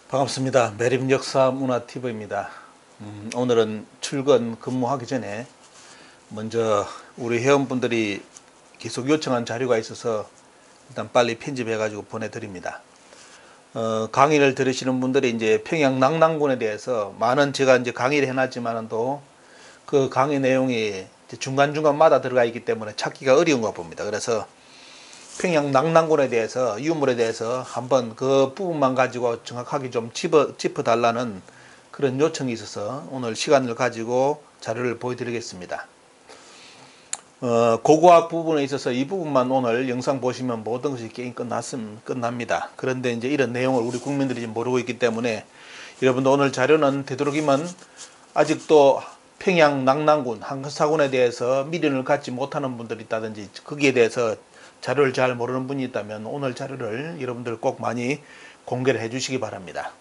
반갑습니다. 매립 역사 문화 TV입니다. 오늘은 출근 근무하기 전에 먼저 우리 회원분들이 계속 요청한 자료가 있어서 일단 빨리 편집해 가지고 보내드립니다. 강의를 들으시는 분들이 이제 평양 낙랑군에 대해서 많은 제가 이제 강의를 해놨지만도 그 강의 내용이 중간중간마다 들어가 있기 때문에 찾기가 어려운가 봅니다. 그래서 평양 낙랑군에 대해서 유물에 대해서 한번 그 부분만 가지고 정확하게 좀 짚어달라는 그런 요청이 있어서 오늘 시간을 가지고 자료를 보여드리겠습니다. 고고학 부분에 있어서 이 부분만 오늘 영상 보시면 모든 것이 게임 끝납니다. 그런데 이제 이런 내용을 우리 국민들이 모르고 있기 때문에 여러분들 오늘 자료는 되도록이면 아직도 평양 낙랑군 한사군에 대해서 미련을 갖지 못하는 분들이 있다든지 거기에 대해서 자료를 잘 모르는 분이 있다면 오늘 자료를 여러분들 꼭 많이 공개를 해 주시기 바랍니다.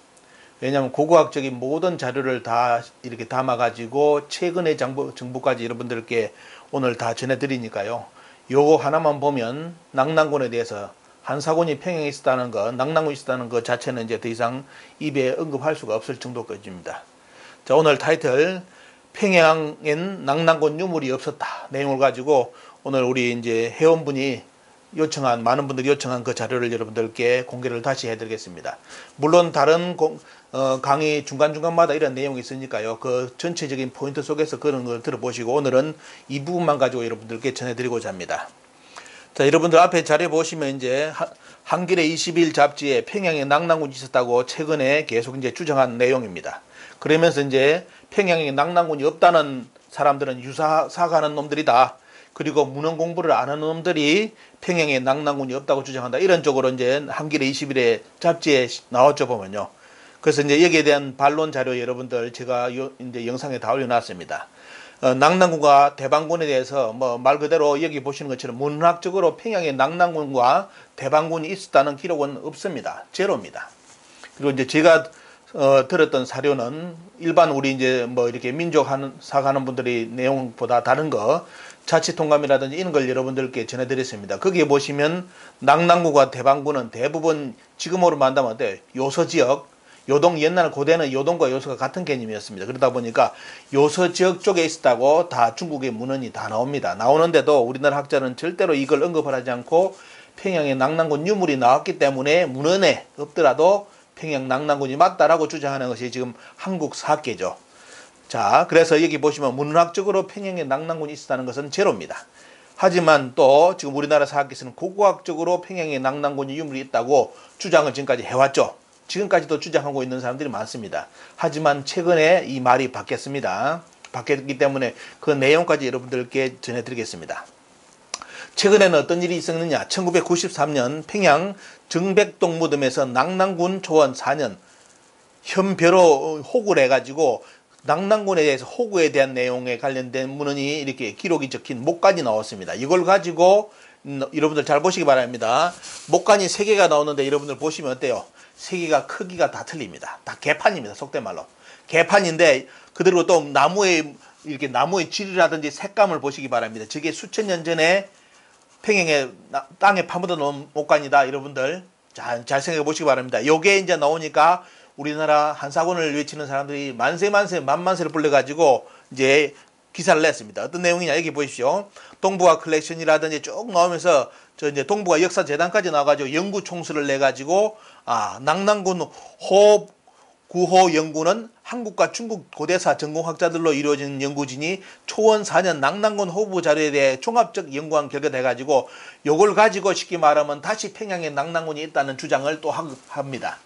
왜냐하면 고고학적인 모든 자료를 다 이렇게 담아 가지고 최근의 정보까지 여러분들께 오늘 다 전해드리니까요. 요거 하나만 보면 낙랑군에 대해서 한사군이 평양에 있었다는 거, 낙랑군이 있었다는 것 자체는 이제 더 이상 입에 언급할 수가 없을 정도까지입니다. 자, 오늘 타이틀 평양엔 낙랑군 유물이 없었다 내용을 가지고 오늘 우리 이제 회원분이 많은 분들이 요청한 그 자료를 여러분들께 공개를 다시 해드리겠습니다. 물론 다른 강의 중간중간마다 이런 내용이 있으니까요. 그 전체적인 포인트 속에서 그런 걸 들어보시고 오늘은 이 부분만 가지고 여러분들께 전해드리고자 합니다. 자, 여러분들 앞에 자료 보시면 이제 한길의 20일 잡지에 평양에 낙랑군이 있었다고 최근에 계속 이제 주장한 내용입니다. 그러면서 이제 평양에 낙랑군이 없다는 사람들은 유사사가하는 놈들이다. 그리고 문헌 공부를 안 하는 놈들이 평양에 낙랑군이 없다고 주장한다. 이런 쪽으로 이제 한길의 20일에 잡지에 나왔죠, 보면요. 그래서 이제 여기에 대한 반론 자료 여러분들 제가 이제 영상에 다 올려놨습니다. 낙랑군과 대방군에 대해서 뭐 말 그대로 여기 보시는 것처럼 문학적으로 평양에 낙랑군과 대방군이 있었다는 기록은 없습니다. 제로입니다. 그리고 이제 제가 들었던 사료는 일반 우리 이제 뭐 이렇게 민족 사가는 분들이 내용보다 다른 거 자치통감이라든지 이런 걸 여러분들께 전해드렸습니다. 거기에 보시면 낙랑군과 대방군은 대부분 지금으로 말한다면 어때요? 요서지역, 요동 옛날 고대는 요동과 요서가 같은 개념이었습니다. 그러다 보니까 요서지역 쪽에 있었다고 다 중국의 문헌이 다 나옵니다. 나오는데도 우리나라 학자는 절대로 이걸 언급을 하지 않고 평양에 낙랑군 유물이 나왔기 때문에 문헌에 없더라도 평양 낙랑군이 맞다라고 주장하는 것이 지금 한국 사학계죠. 자, 그래서 여기 보시면 문학적으로 평양에 낙랑군이 있었다는 것은 제로입니다. 하지만 또 지금 우리나라 사학계에서는 고고학적으로 평양에 낙랑군이 유물이 있다고 주장을 지금까지 해왔죠. 지금까지도 주장하고 있는 사람들이 많습니다. 하지만 최근에 이 말이 바뀌었습니다. 바뀌었기 때문에 그 내용까지 여러분들께 전해드리겠습니다. 최근에는 어떤 일이 있었느냐. 1993년 평양 정백동 무덤에서 낙랑군 초원 4년 현벼로 호구를 해가지고 낙랑군에 대해서 호구에 대한 내용에 관련된 문헌이 이렇게 기록이 적힌 목간이 나왔습니다. 이걸 가지고 여러분들 잘 보시기 바랍니다. 목간이 3개가 나오는데 여러분들 보시면 어때요? 3개가 크기가 다 틀립니다. 다 개판입니다. 속된 말로. 개판인데 그대로 또 나무의 질이라든지 색감을 보시기 바랍니다. 저게 수천 년 전에 평양에 땅에 파묻어 놓은 목간이다. 여러분들 잘 생각해 보시기 바랍니다. 요게 이제 나오니까 우리나라 한사군을 외치는 사람들이 만세를 불러가지고 이제 기사를 냈습니다. 어떤 내용이냐 여기 보십시오. 동북아 컬렉션이라든지 쭉 나오면서 저 이제 동북아 역사재단까지 나와가지고 연구 총수를 내가지고 낙랑군 구호 연구는 한국과 중국 고대사 전공학자들로 이루어진 연구진이 초원 4년 낙랑군 호부 자료에 대해 종합적 연구한 결과가 돼가지고 요걸 가지고 쉽게 말하면 다시 평양에 낙랑군이 있다는 주장을 또 합니다.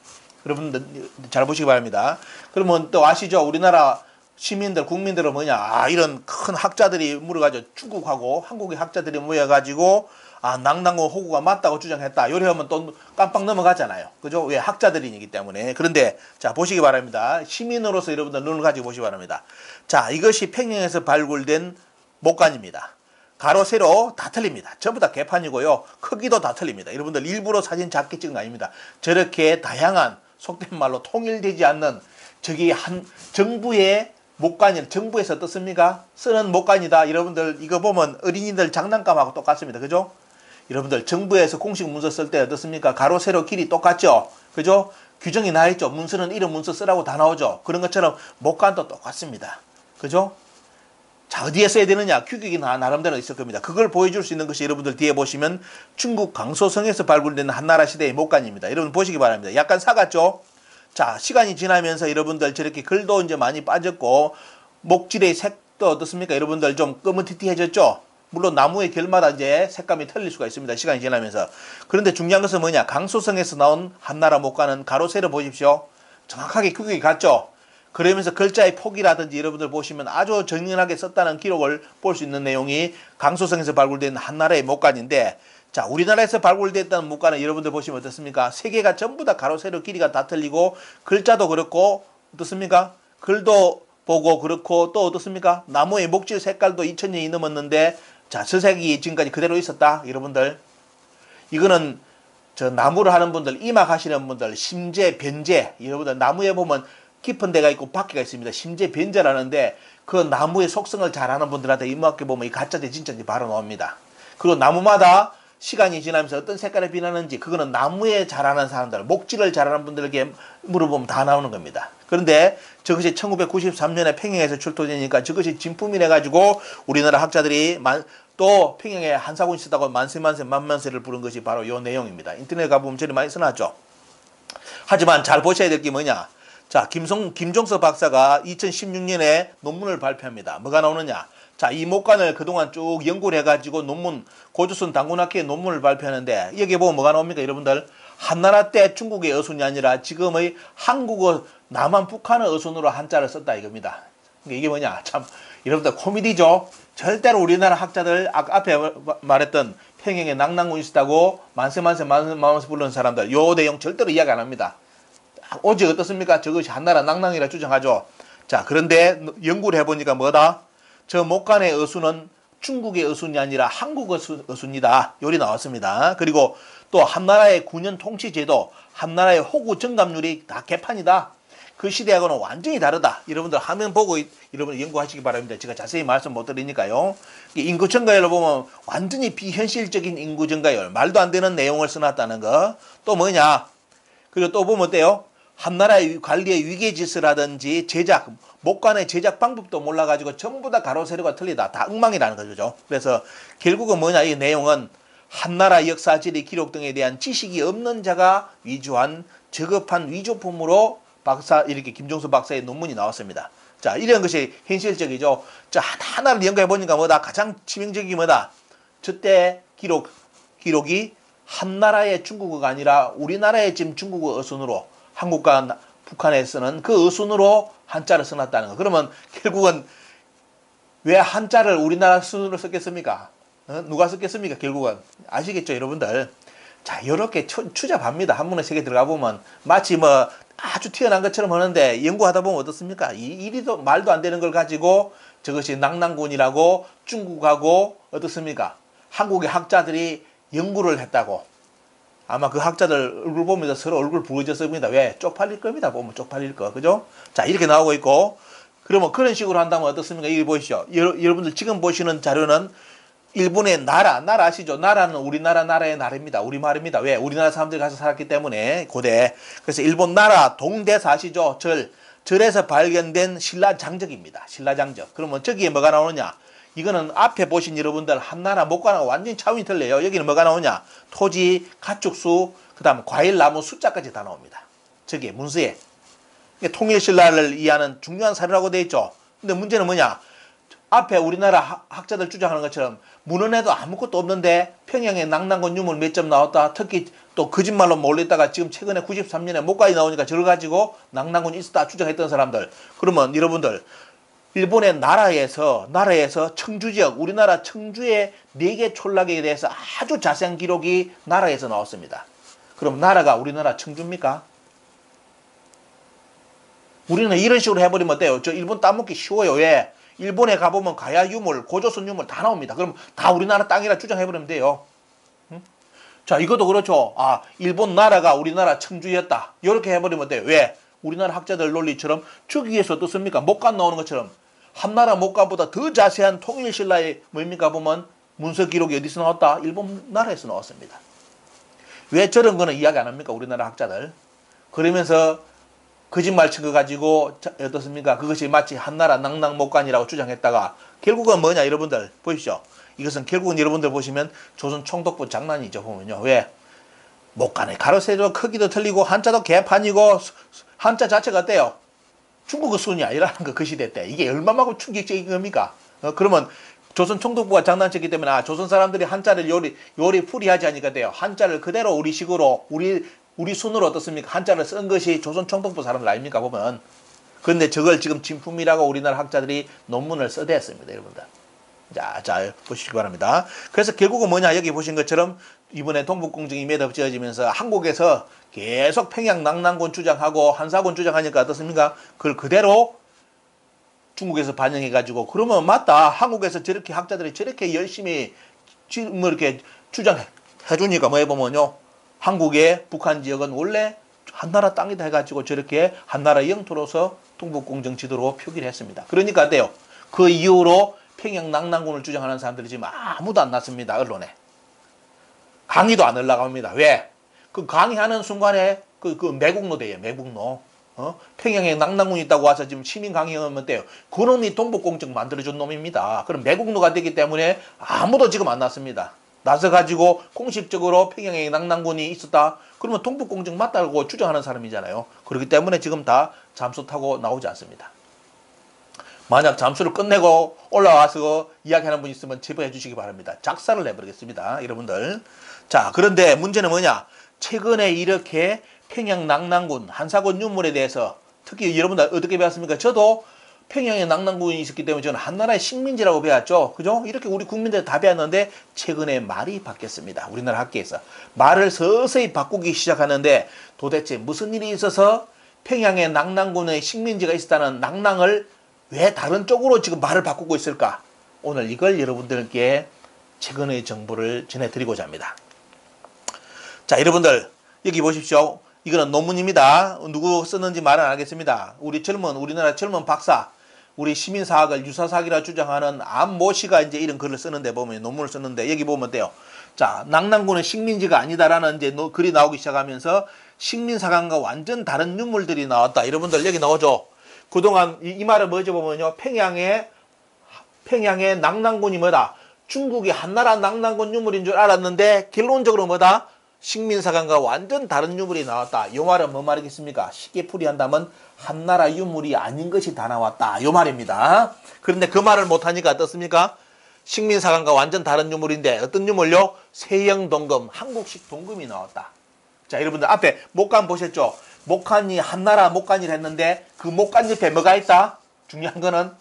여러분들 잘 보시기 바랍니다. 그러면 또 아시죠? 우리나라 시민들, 국민들은 뭐냐? 이런 큰 학자들이 물어가지고 중국하고 한국의 학자들이 모여가지고 낙랑군 호구가 맞다고 주장했다. 요래 하면 또 깜빡 넘어가잖아요. 그죠? 왜 학자들이기 때문에. 그런데 자 보시기 바랍니다. 시민으로서 여러분들 눈을 가지고 보시기 바랍니다. 자, 이것이 평양에서 발굴된 목간입니다. 가로 세로 다 틀립니다. 전부 다 개판이고요. 크기도 다 틀립니다. 여러분들 일부러 사진 작게 찍은 거 아닙니다. 저렇게 다양한 속된 말로 통일되지 않는 저기 한 정부의 목간이 정부에서 어떻습니까? 쓰는 목간이다. 여러분들 이거 보면 어린이들 장난감하고 똑같습니다. 그죠? 여러분들 정부에서 공식 문서 쓸 때 어떻습니까? 가로 세로 길이 똑같죠? 그죠? 규정이 나 있죠. 문서는 이런 문서 쓰라고 다 나오죠. 그런 것처럼 목간도 똑같습니다. 그죠? 자, 어디에 써야 되느냐? 규격이 나름대로 있을 겁니다. 그걸 보여줄 수 있는 것이 여러분들 뒤에 보시면 중국 강소성에서 발굴된 한나라 시대의 목간입니다. 여러분 보시기 바랍니다. 약간 사갔죠? 자, 시간이 지나면서 여러분들 저렇게 글도 이제 많이 빠졌고 목질의 색도 어떻습니까? 여러분들 좀 검은티티해졌죠? 물론 나무의 결마다 이제 색감이 틀릴 수가 있습니다. 시간이 지나면서. 그런데 중요한 것은 뭐냐? 강소성에서 나온 한나라 목간은 가로 세로 보십시오. 정확하게 규격이 같죠? 그러면서 글자의 폭이라든지 여러분들 보시면 아주 정연하게 썼다는 기록을 볼 수 있는 내용이 강소성에서 발굴된 한나라의 목간인데, 자, 우리나라에서 발굴됐다는 목간은 여러분들 보시면 어떻습니까? 세 개가 전부 다 가로 세로 길이가 다 틀리고 글자도 그렇고 어떻습니까? 글도 보고 그렇고 또 어떻습니까? 나무의 목질 색깔도 2000년이 넘었는데 자, 서색이 지금까지 그대로 있었다. 여러분들 이거는 저 나무를 하는 분들, 이막 하시는 분들, 심재, 변재, 여러분들 나무에 보면 깊은 데가 있고 바퀴가 있습니다. 심재, 변재라는데 그 나무의 속성을 잘 아는 분들한테 이막에 보면 이 가짜인지 진짜인지 바로 나옵니다. 그리고 나무마다 시간이 지나면서 어떤 색깔이 변하는지 그거는 나무에 잘 아는 사람들, 목질을 잘 아는 분들에게 물어보면 다 나오는 겁니다. 그런데 저것이 1993년에 평양에서 출토되니까 저것이 진품이래 가지고 우리나라 학자들이 또 평양에 한사군 있었다고 만세만세 만만세를 부른 것이 바로 이 내용입니다. 인터넷에 가보면 저리 많이 써놨죠. 하지만 잘 보셔야 될 게 뭐냐? 자, 김종서 박사가 2016년에 논문을 발표합니다. 뭐가 나오느냐? 자, 이 목간을 그동안 쭉 연구를 해가지고 논문, 고조선 당군학회의 논문을 발표하는데 여기에 보면 뭐가 나옵니까? 여러분들 한나라 때 중국의 어순이 아니라 지금의 한국어 남한 북한의 어순으로 한자를 썼다 이겁니다. 이게 뭐냐? 참 여러분들 코미디죠? 절대로 우리나라 학자들 앞에 말했던 평양에 낭낭군이 있었다고 만세만세 부르는 사람들 요 내용 절대로 이야기 안 합니다. 오직 어떻습니까? 저것이 한나라 낭낭이라 주장하죠. 자, 그런데 연구를 해보니까 뭐다? 저 목간의 어순은 중국의 어순이 아니라 한국 어순이다. 요리 나왔습니다. 그리고 또 한나라의 9년 통치제도, 한나라의 호구 정감률이 다 개판이다. 그 시대하고는 완전히 다르다. 여러분들 화면 보고 여러분 연구하시기 바랍니다. 제가 자세히 말씀 못 드리니까요. 인구 증가율을 보면 완전히 비현실적인 인구 증가율, 말도 안 되는 내용을 써놨다는 거. 또 뭐냐? 그리고 또 보면 어때요? 한나라의 관리의 위계질서라든지 제작, 목간의 제작 방법도 몰라가지고 전부 다 가로 세로가 틀리다. 다 엉망이라는 거죠. 그래서 결국은 뭐냐? 이 내용은 한나라 역사, 지리, 기록 등에 대한 지식이 없는 자가 위조한 저급한 위조품으로 이렇게 김종서 박사의 논문이 나왔습니다. 자, 이런 것이 현실적이죠. 자, 하나를 연구해 보니까 뭐다? 가장 치명적인 게 뭐다? 저때 기록이 한나라의 중국어가 아니라 우리나라의 지금 중국어 어순으로 한국과 북한에 쓰는 그 어순으로 한자를 써놨다는 거. 그러면 결국은 왜 한자를 우리나라 순으로 썼겠습니까? 누가 썼겠습니까? 결국은 아시겠죠, 여러분들? 자, 이렇게 추잡합니다. 한문의 세계 들어가 보면 마치 뭐 아주 튀어난 것처럼 하는데 연구하다 보면 어떻습니까? 이리도 말도 안 되는 걸 가지고 저것이 낭낭군이라고 중국하고 어떻습니까? 한국의 학자들이 연구를 했다고. 아마 그 학자들 얼굴 보면서 서로 얼굴 부어졌을 겁니다. 왜? 쪽팔릴 겁니다. 보면 쪽팔릴 거. 그죠? 자, 이렇게 나오고 있고. 그러면 그런 식으로 한다면 어떻습니까? 여기 보시죠. 여러분들 지금 보시는 자료는 일본의 나라 아시죠? 나라는 우리나라 나라의 나라입니다. 우리말입니다. 왜? 우리나라 사람들이 가서 살았기 때문에 고대. 그래서 일본 나라 동대사 아시죠? 절에서 발견된 신라장적입니다. 신라장적. 그러면 저기에 뭐가 나오느냐? 이거는 앞에 보신 여러분들 한나라 목간하고 완전히 차원이 틀려요. 여기는 뭐가 나오냐? 토지, 가축수, 그 다음 과일, 나무 숫자까지 다 나옵니다. 저기에 문서에. 통일신라를 이해하는 중요한 사료라고 되어 있죠. 근데 문제는 뭐냐? 앞에 우리나라 학자들 주장하는 것처럼 문헌에도 아무것도 없는데 평양에 낭낭군 유물 몇 점 나왔다. 특히 또 거짓말로 몰렸다가 지금 최근에 93년에 목간이 나오니까 저걸 가지고 낭낭군이 있었다 주장했던 사람들. 그러면 여러분들 일본의 나라에서 청주지역, 우리나라 청주의 4개 촌락에 대해서 아주 자세한 기록이 나라에서 나왔습니다. 그럼 나라가 우리나라 청주입니까? 우리는 이런 식으로 해버리면 어때요? 저 일본 따먹기 쉬워요. 왜? 일본에 가보면 가야 유물, 고조선 유물 다 나옵니다. 그럼 다 우리나라 땅이라 주장해버리면 돼요. 응? 자, 이것도 그렇죠. 아, 일본 나라가 우리나라 청주였다. 이렇게 해버리면 어때요? 왜? 우리나라 학자들 논리처럼 저기에서 어떻습니까? 목간 나오는 것처럼 한나라 목간보다 더 자세한 통일신라의 뭡니까 보면 문서 기록이 어디서 나왔다? 일본 나라에서 나왔습니다. 왜 저런 거는 이야기 안 합니까? 우리나라 학자들. 그러면서 거짓말 친 거 가지고 어떻습니까? 그것이 마치 한나라 낭낭목관이라고 주장했다가 결국은 뭐냐 여러분들 보십시오. 이것은 결국은 여러분들 보시면 조선 총독부 장난이죠. 보면요. 왜? 목관의 가로세로 크기도 틀리고 한자도 개판이고 한자 자체가 어때요? 중국어 순이 아니라는 거 그 시대 때. 이게 얼마만큼 충격적인 겁니까? 그러면 조선 총독부가 장난쳤기 때문에 조선 사람들이 한자를 요리 풀이하지 않으니까 돼요. 한자를 그대로 우리식으로 우리 순으로 어떻습니까? 한자를 쓴 것이 조선 총독부 사람들 아닙니까 보면. 그런데 저걸 지금 진품이라고 우리나라 학자들이 논문을 써댔습니다, 여러분들. 자 보시기 바랍니다. 그래서 결국은 뭐냐 여기 보신 것처럼 이번에 동북공정이 매듭지어지면서 한국에서 계속 평양 낙랑군 주장하고 한사군 주장하니까 어떻습니까? 그걸 그대로 중국에서 반영해가지고 그러면 맞다. 한국에서 저렇게 학자들이 저렇게 열심히 뭐 이렇게 주장해주니까 뭐 해보면요. 한국의 북한 지역은 원래 한나라 땅이다 해가지고 저렇게 한나라 영토로서 동북공정 지도로 표기를 했습니다. 그러니까 어때요? 그 이후로 평양 낙랑군을 주장하는 사람들이 지금 아무도 안 났습니다. 언론에. 강의도 안 올라갑니다. 왜? 그 강의하는 순간에 그 매국노 돼요. 매국노. 평양에 낙랑군이 있다고 와서 지금 시민 강의하면 돼요. 그놈이 동북공정 만들어준 놈입니다. 그럼 매국노가 되기 때문에 아무도 지금 안 났습니다. 나서가지고 공식적으로 평양에 낙랑군이 있었다. 그러면 동북공정 맞다고 주장하는 사람이잖아요. 그렇기 때문에 지금 다 잠수 타고 나오지 않습니다. 만약 잠수를 끝내고 올라와서 이야기하는 분 있으면 제보해 주시기 바랍니다. 작사를 해버리겠습니다. 여러분들. 자, 그런데 문제는 뭐냐? 최근에 이렇게 평양 낙랑군, 한사군 유물에 대해서 특히 여러분들 어떻게 배웠습니까? 저도 평양에 낙랑군이 있었기 때문에 저는 한나라의 식민지라고 배웠죠. 그죠? 이렇게 우리 국민들 다 배웠는데 최근에 말이 바뀌었습니다. 우리나라 학계에서. 말을 서서히 바꾸기 시작하는데 도대체 무슨 일이 있어서 평양에 낙랑군의 식민지가 있었다는 낙랑을 왜 다른 쪽으로 지금 말을 바꾸고 있을까? 오늘 이걸 여러분들께 최근의 정보를 전해드리고자 합니다. 자, 여러분들 여기 보십시오. 이거는 논문입니다. 누구 썼는지 말은 안 하겠습니다. 우리나라 젊은 박사, 우리 시민사학을 유사사학이라 주장하는 안모 씨가 이제 이런 글을 쓰는데 보면 논문을 썼는데 여기 보면 돼요. 자, 낙랑군은 식민지가 아니다라는 이제 글이 나오기 시작하면서 식민사관과 완전 다른 유물들이 나왔다. 여러분들 여기 나오죠. 그동안 이 말을 뭐죠 보면요. 평양의 낙랑군이 뭐다? 중국이 한나라 낙랑군 유물인 줄 알았는데 결론적으로 뭐다? 식민사관과 완전 다른 유물이 나왔다. 이 말은 뭐 말이겠습니까? 쉽게 풀이한다면 한나라 유물이 아닌 것이 다 나왔다. 이 말입니다. 그런데 그 말을 못하니까 어떻습니까? 식민사관과 완전 다른 유물인데 어떤 유물요? 세영동금, 한국식 동금이 나왔다. 자, 여러분들 앞에 목간 보셨죠? 목간이 한나라 목간이라 했는데 그 목간 옆에 뭐가 있다? 중요한 거는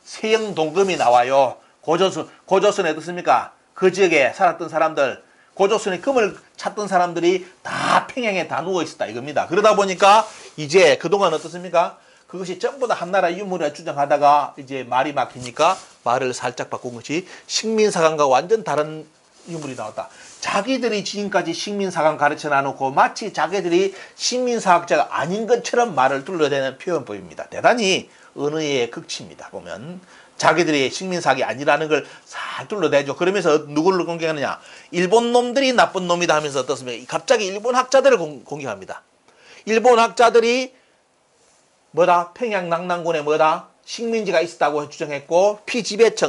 세영동금이 나와요. 고조선에 어떻습니까? 그 지역에 살았던 사람들, 고조선의 금을 찾던 사람들이 다 평양에 다 누워 있었다 이겁니다. 그러다 보니까 이제 그동안 어떻습니까? 그것이 전부 다 한나라 유물이라 주장하다가 이제 말이 막히니까 말을 살짝 바꾼 것이 식민사관과 완전 다른 유물이 나왔다. 자기들이 지금까지 식민사관 가르쳐 놔놓고 마치 자기들이 식민사학자가 아닌 것처럼 말을 둘러대는 표현법입니다. 대단히 언어의 극치입니다. 보면 자기들이 식민사학이 아니라는 걸 잘 둘러대죠. 그러면서 누구를 공격하느냐? 일본 놈들이 나쁜 놈이다 하면서 어떻습니까? 갑자기 일본 학자들을 공격합니다. 일본 학자들이 뭐다? 평양 낙랑군에 뭐다? 식민지가 있었다고 주장했고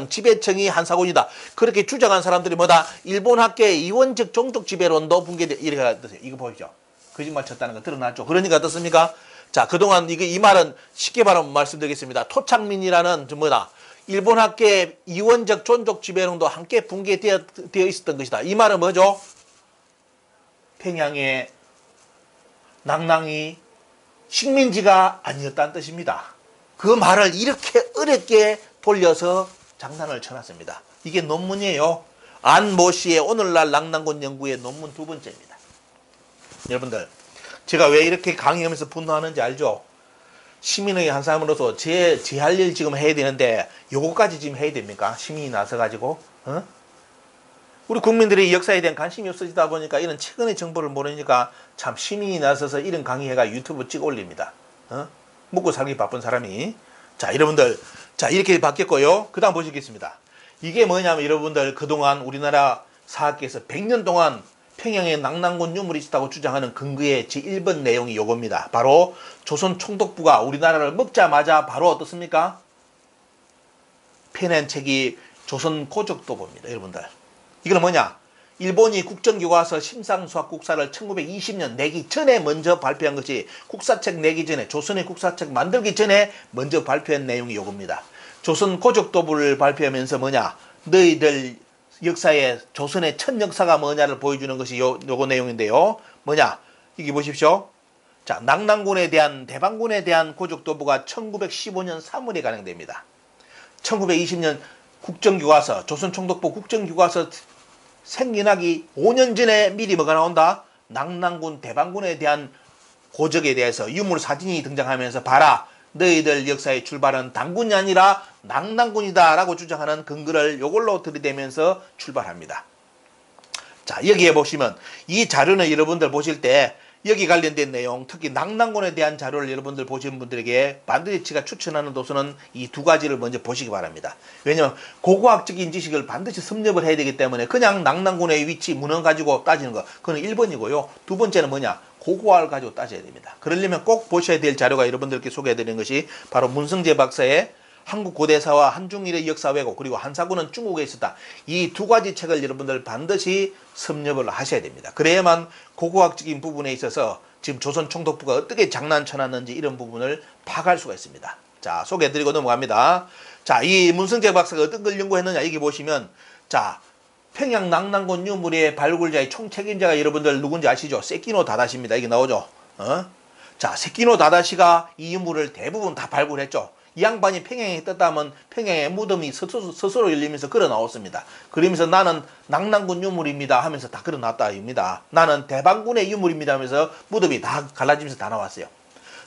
지배청이 한사군이다. 그렇게 주장한 사람들이 뭐다? 일본 학계의 이원적 종족 지배론도 붕괴돼. 이렇게 뜻이에요. 이거 보이죠? 거짓말 쳤다는 거 드러났죠. 그러니까 어떻습니까? 자, 그동안 이 말은 쉽게 말씀드리겠습니다. 토착민이라는 뭐다? 일본 학계의 이원적 종족 지배론도 함께 붕괴되어 있었던 것이다. 이 말은 뭐죠? 평양의 낙랑이 식민지가 아니었다는 뜻입니다. 그 말을 이렇게 어렵게 돌려서 장난을 쳐놨습니다. 이게 논문이에요. 안모 씨의 오늘날 낙랑군 연구의 논문 2번째입니다. 여러분들, 제가 왜 이렇게 강의하면서 분노하는지 알죠? 시민의 한 사람으로서 제 할 일 지금 해야 되는데 요거까지 지금 해야 됩니까? 시민이 나서가지고 우리 국민들이 역사에 대한 관심이 없어지다 보니까 이런 최근의 정보를 모르니까 참 시민이 나서서 이런 강의해가 유튜브 찍어 올립니다. 먹고 살기 바쁜 사람이. 자, 여러분들, 자, 이렇게 바뀌었고요. 그 다음 보시겠습니다. 이게 뭐냐면 여러분들 그동안 우리나라 사학계에서 100년 동안 평양에 낙랑군 유물이 있다고 주장하는 근거의 제1번 내용이 요겁니다. 바로 조선 총독부가 우리나라를 먹자마자 바로 어떻습니까? 펴낸 책이 조선 고적도보입니다. 여러분들. 이건 뭐냐? 일본이 국정교과서 심상수학국사를 1920년 내기 전에 먼저 발표한 것이 국사책 내기 전에 조선의 국사책 만들기 전에 먼저 발표한 내용이 요겁니다. 조선 고적도부를 발표하면서 뭐냐? 너희들 역사에 조선의 첫 역사가 뭐냐를 보여주는 것이 요거 내용인데요. 뭐냐? 여기 보십시오. 자, 낙랑군에 대한 대방군에 대한 고적도부가 1915년 3월에 발행됩니다. 1920년 국정교과서 조선 총독부 국정교과서 생겨나기 5년 전에 미리 뭐가 나온다? 낙랑군 대방군에 대한 고적에 대해서 유물 사진이 등장하면서 봐라. 너희들 역사의 출발은 당군이 아니라 낙랑군이다 라고 주장하는 근거를 요걸로 들이대면서 출발합니다. 자, 여기에 보시면 이 자료는 여러분들 보실 때 여기 관련된 내용, 특히 낙랑군에 대한 자료를 여러분들 보시는 분들에게 반드시 제가 추천하는 도서는 이 두 가지를 먼저 보시기 바랍니다. 왜냐하면 고고학적인 지식을 반드시 섭렵을 해야 되기 때문에 그냥 낙랑군의 위치, 문헌 가지고 따지는 거, 그건 1번이고요. 두 번째는 뭐냐? 고고학을 가지고 따져야 됩니다. 그러려면 꼭 보셔야 될 자료가 여러분들께 소개해드리는 것이 바로 문성재 박사의 한국 고대사와 한중일의 역사 왜곡, 그리고 한사군은 중국에 있었다. 이 두 가지 책을 여러분들 반드시 섭렵을 하셔야 됩니다. 그래야만 고고학적인 부분에 있어서 지금 조선 총독부가 어떻게 장난쳐놨는지 이런 부분을 파악할 수가 있습니다. 자, 소개해드리고 넘어갑니다. 자, 이 문성재 박사가 어떤 걸 연구했느냐, 여기 보시면, 자, 평양 낙랑군 유물의 발굴자의 총책임자가 여러분들 누군지 아시죠? 세키노 다다시입니다. 이게 나오죠? 자, 세키노 다다시가 이 유물을 대부분 다 발굴했죠. 이 양반이 평양에 떴다면 평양의 무덤이 스스로 열리면서 걸어 나왔습니다. 그러면서 나는 낙랑군 유물입니다 하면서 다 걸어 나왔다 입니다. 나는 대방군의 유물입니다 하면서 무덤이 다 갈라지면서 다 나왔어요.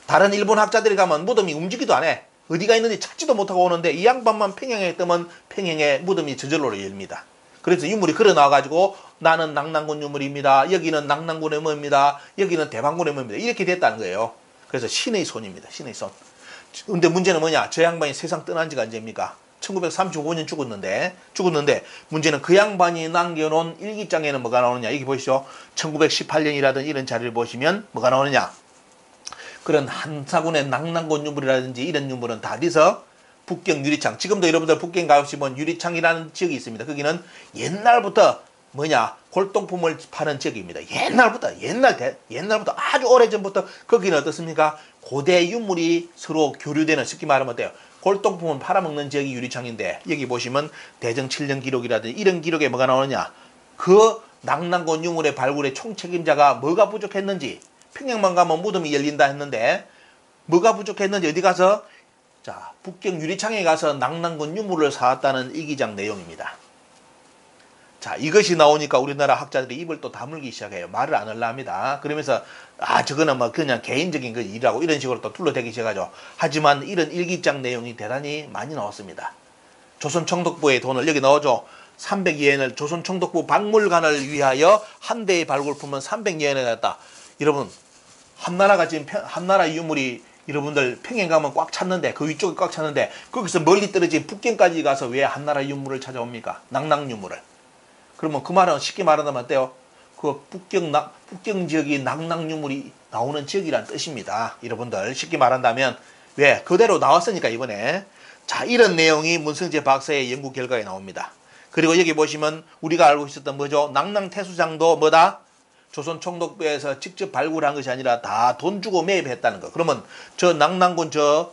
다른 일본 학자들이 가면 무덤이 움직이도 안 해. 어디가 있는지 찾지도 못하고 오는데 이 양반만 평양에 뜨면 평양의 무덤이 저절로 열립니다. 그래서 유물이 걸어 나와가지고 나는 낙랑군 유물입니다. 여기는 낙랑군의 뭐입니다. 여기는 대방군의 뭐입니다. 이렇게 됐다는 거예요. 그래서 신의 손입니다. 신의 손. 근데 문제는 뭐냐? 저 양반이 세상 떠난 지가 언제입니까? 1935년 죽었는데 문제는 그 양반이 남겨놓은 일기장에는 뭐가 나오느냐? 여기 보시죠. 1918년이라든 이런 자료를 보시면 뭐가 나오느냐? 그런 한사군의 낙랑군 유물이라든지 이런 유물은 다 어디서? 북경 유리창. 지금도 여러분들 북경 가보시면 유리창이라는 지역이 있습니다. 거기는 옛날부터 뭐냐? 골동품을 파는 지역입니다. 옛날부터 아주 오래전부터 거기는 어떻습니까? 고대 유물이 서로 교류되는, 쉽게 말하면 어때요? 골동품을 팔아먹는 지역이 유리창인데 여기 보시면 대정 7년 기록이라든지 이런 기록에 뭐가 나오느냐? 그 낙랑군 유물의 발굴의 총책임자가 뭐가 부족했는지, 평양만 가면 무덤이 열린다 했는데 뭐가 부족했는지 어디 가서, 자, 북경 유리창에 가서 낙랑군 유물을 사왔다는 이기장 내용입니다. 자, 이것이 나오니까 우리나라 학자들이 입을 또 다물기 시작해요. 말을 안 하려 합니다. 그러면서 저거는 뭐 그냥 개인적인 그 일이라고 이런 식으로 또 둘러대기 시작하죠. 하지만 이런 일기장 내용이 대단히 많이 나왔습니다. 조선 총독부의 돈을, 여기 나오죠. 300여엔을 조선 총독부 박물관을 위하여 한 대의 발굴품은 300여엔을 했다. 여러분, 한나라가 지금 한나라 유물이 여러분들 평양 가면 꽉 찼는데, 그 위쪽에 꽉 찼는데 거기서 멀리 떨어진 북경까지 가서 왜 한나라 유물을 찾아옵니까? 낙랑 유물을. 그러면 그 말은 쉽게 말하면 어때요? 그 북경 지역이 낙랑 유물이 나오는 지역이란 뜻입니다. 여러분들 쉽게 말한다면 왜? 그대로 나왔으니까 이번에. 자, 이런 내용이 문성재 박사의 연구 결과에 나옵니다. 그리고 여기 보시면 우리가 알고 있었던 뭐죠? 낙랑 태수장도 뭐다? 조선 총독부에서 직접 발굴한 것이 아니라 다 돈 주고 매입했다는 거. 그러면 저 낙랑군 저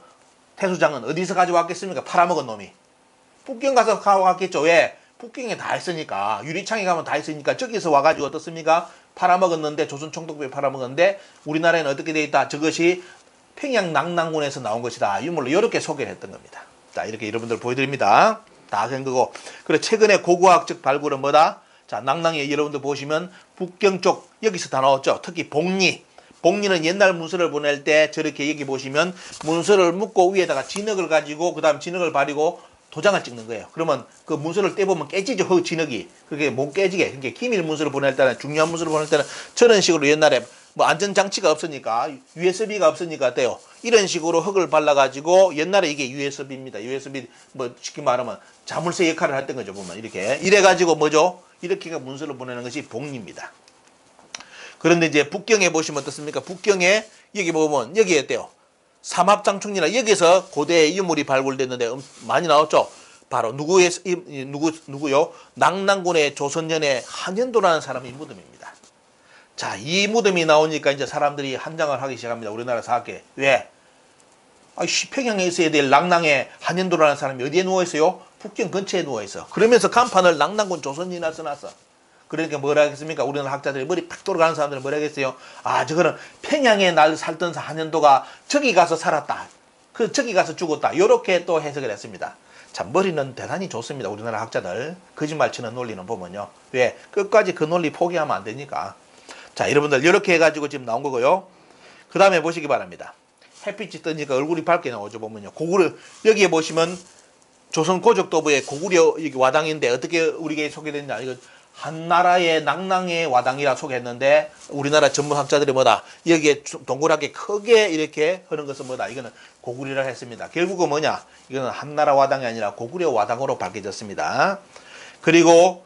태수장은 어디서 가져왔겠습니까? 팔아먹은 놈이. 북경 가서 가져왔겠죠. 왜? 북경에 다 있으니까, 유리창에 가면 다 있으니까 저기서 와가지고 어떻습니까? 팔아먹었는데, 조선 총독부에 팔아먹었는데 우리나라에는 어떻게 돼 있다? 저것이 평양 낙랑군에서 나온 것이다. 유물로 이렇게 소개를 했던 겁니다. 자, 이렇게 여러분들 보여드립니다. 다 된 거고. 그리고 최근에 고고학적 발굴은 뭐다? 자, 낙랑에 여러분들 보시면 북경 쪽 여기서 다 나왔죠. 특히 복리는 옛날 문서를 보낼 때 저렇게 여기 보시면 문서를 묶고 위에다가 진흙을 가지고 그 다음 진흙을 바르고 도장을 찍는 거예요. 그러면 그 문서를 떼보면 깨지죠. 진흙이. 그게 못 깨지게. 그러니까 기밀 문서를 보낼 때는, 중요한 문서를 보낼 때는 저런 식으로 옛날에 뭐 안전장치가 없으니까, USB가 없으니까 어때요? 이런 식으로 흙을 발라가지고, 옛날에 이게 USB입니다. USB, 뭐 쉽게 말하면 자물쇠 역할을 했던 거죠. 보면 이렇게. 이래가지고 뭐죠? 이렇게 문서를 보내는 것이 복리입니다. 그런데 이제 북경에 보시면 어떻습니까? 북경에 여기 보면 여기에 어때요? 삼합장충리나 여기서 고대의 유물이 발굴됐는데 많이 나왔죠. 바로 누구요? 낙랑군의 조선년의 한현도라는 사람이 무덤입니다. 자, 이 무덤이 나오니까 이제 사람들이 한장을 하기 시작합니다. 우리나라 사학계. 왜? 평양에 있어야 될 낙랑의 한현도라는 사람이 어디에 누워있어요? 북경 근처에 누워있어. 그러면서 간판을 낙랑군 조선인이라 써놨어. 그러니까 뭐라 하겠습니까? 우리나라 학자들이 머리 팍 돌아가는 사람들은 뭐라 하겠어요? 아, 저거는 평양에 날 살던 한현도가 저기 가서 살았다. 저기 가서 죽었다. 이렇게 또 해석을 했습니다. 참, 머리는 대단히 좋습니다. 우리나라 학자들. 거짓말 치는 논리는 보면요. 왜? 끝까지 그 논리 포기하면 안 되니까. 자, 여러분들 이렇게 해가지고 지금 나온 거고요. 그 다음에 보시기 바랍니다. 햇빛이 뜨니까 얼굴이 밝게 나오죠. 보면요. 여기에 보시면 조선 고적도부의 고구려 와당인데 어떻게 우리에게 소개됐냐. 이거 한나라의 낙랑의 와당이라 소개했는데 우리나라 전문학자들이 뭐다. 여기에 동그랗게 크게 이렇게 하는 것은 뭐다. 이거는 고구려라 했습니다. 결국은 뭐냐. 이거는 한나라 와당이 아니라 고구려 와당으로 밝혀졌습니다. 그리고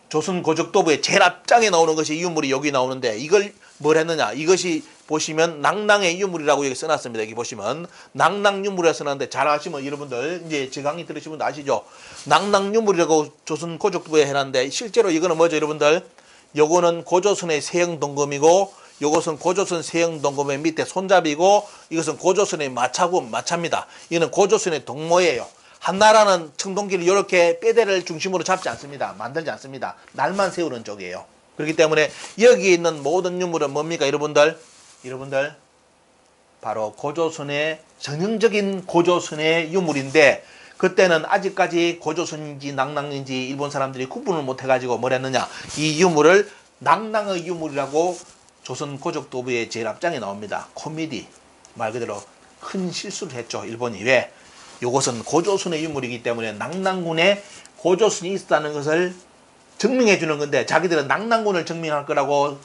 조선 고적도부의 제일 앞장에 나오는 것이 유물이 여기 나오는데 이걸 뭘 했느냐. 이것이 보시면 낙랑의 유물이라고 여기 써놨습니다. 여기 보시면 낙랑 유물이라고 써놨는데 잘 아시면 여러분들 이제 제 강의 들으시면 분들 아시죠. 낙랑 유물이라고 조선 고적도부에 해놨는데 실제로 이거는 뭐죠 여러분들. 요거는 고조선의 세형동검이고 요것은 고조선 세형동검의 밑에 손잡이고 이것은 고조선의 마차입니다. 이거는 고조선의 동모예요. 한나라는 청동기를 이렇게 뼈대를 중심으로 잡지 않습니다. 만들지 않습니다. 날만 세우는 쪽이에요. 그렇기 때문에 여기 있는 모든 유물은 뭡니까 여러분들? 바로 고조선의 전형적인 고조선의 유물인데 그때는 아직까지 고조선인지 낙랑인지 일본 사람들이 구분을 못 해가지고 뭘 했느냐. 이 유물을 낙랑의 유물이라고 조선 고적도부의 제일 앞장에 나옵니다. 코미디 말 그대로 큰 실수를 했죠. 일본이. 왜? 이것은 고조선의 유물이기 때문에 낙랑군에 고조선이 있었다는 것을 증명해 주는 건데 자기들은 낙랑군을 증명할 거라고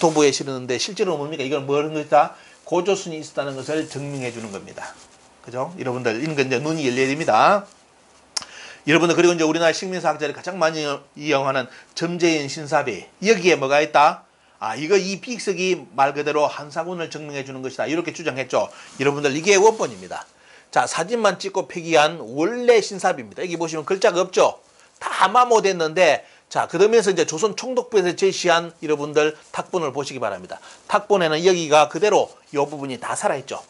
도부에 실었는데 실제로 뭡니까? 이건 뭐 하는 것이다? 고조선이 있었다는 것을 증명해 주는 겁니다. 그죠? 여러분들 이런 건 이제 눈이 열려야 됩니다. 여러분들 그리고 이제 우리나라 식민사학자들이 가장 많이 이용하는 점재인 신사비 여기에 뭐가 있다? 이 비석이 말 그대로 한사군을 증명해 주는 것이다. 이렇게 주장했죠. 여러분들 이게 원본입니다. 자, 사진만 찍고 폐기한 원래 신사비입니다. 여기 보시면 글자가 없죠. 다 마모됐는데 자, 그러면서 이제 조선 총독부에서 제시한 여러분들 탁본을 보시기 바랍니다. 탁본에는 여기가 그대로 이 부분이 다 살아있죠.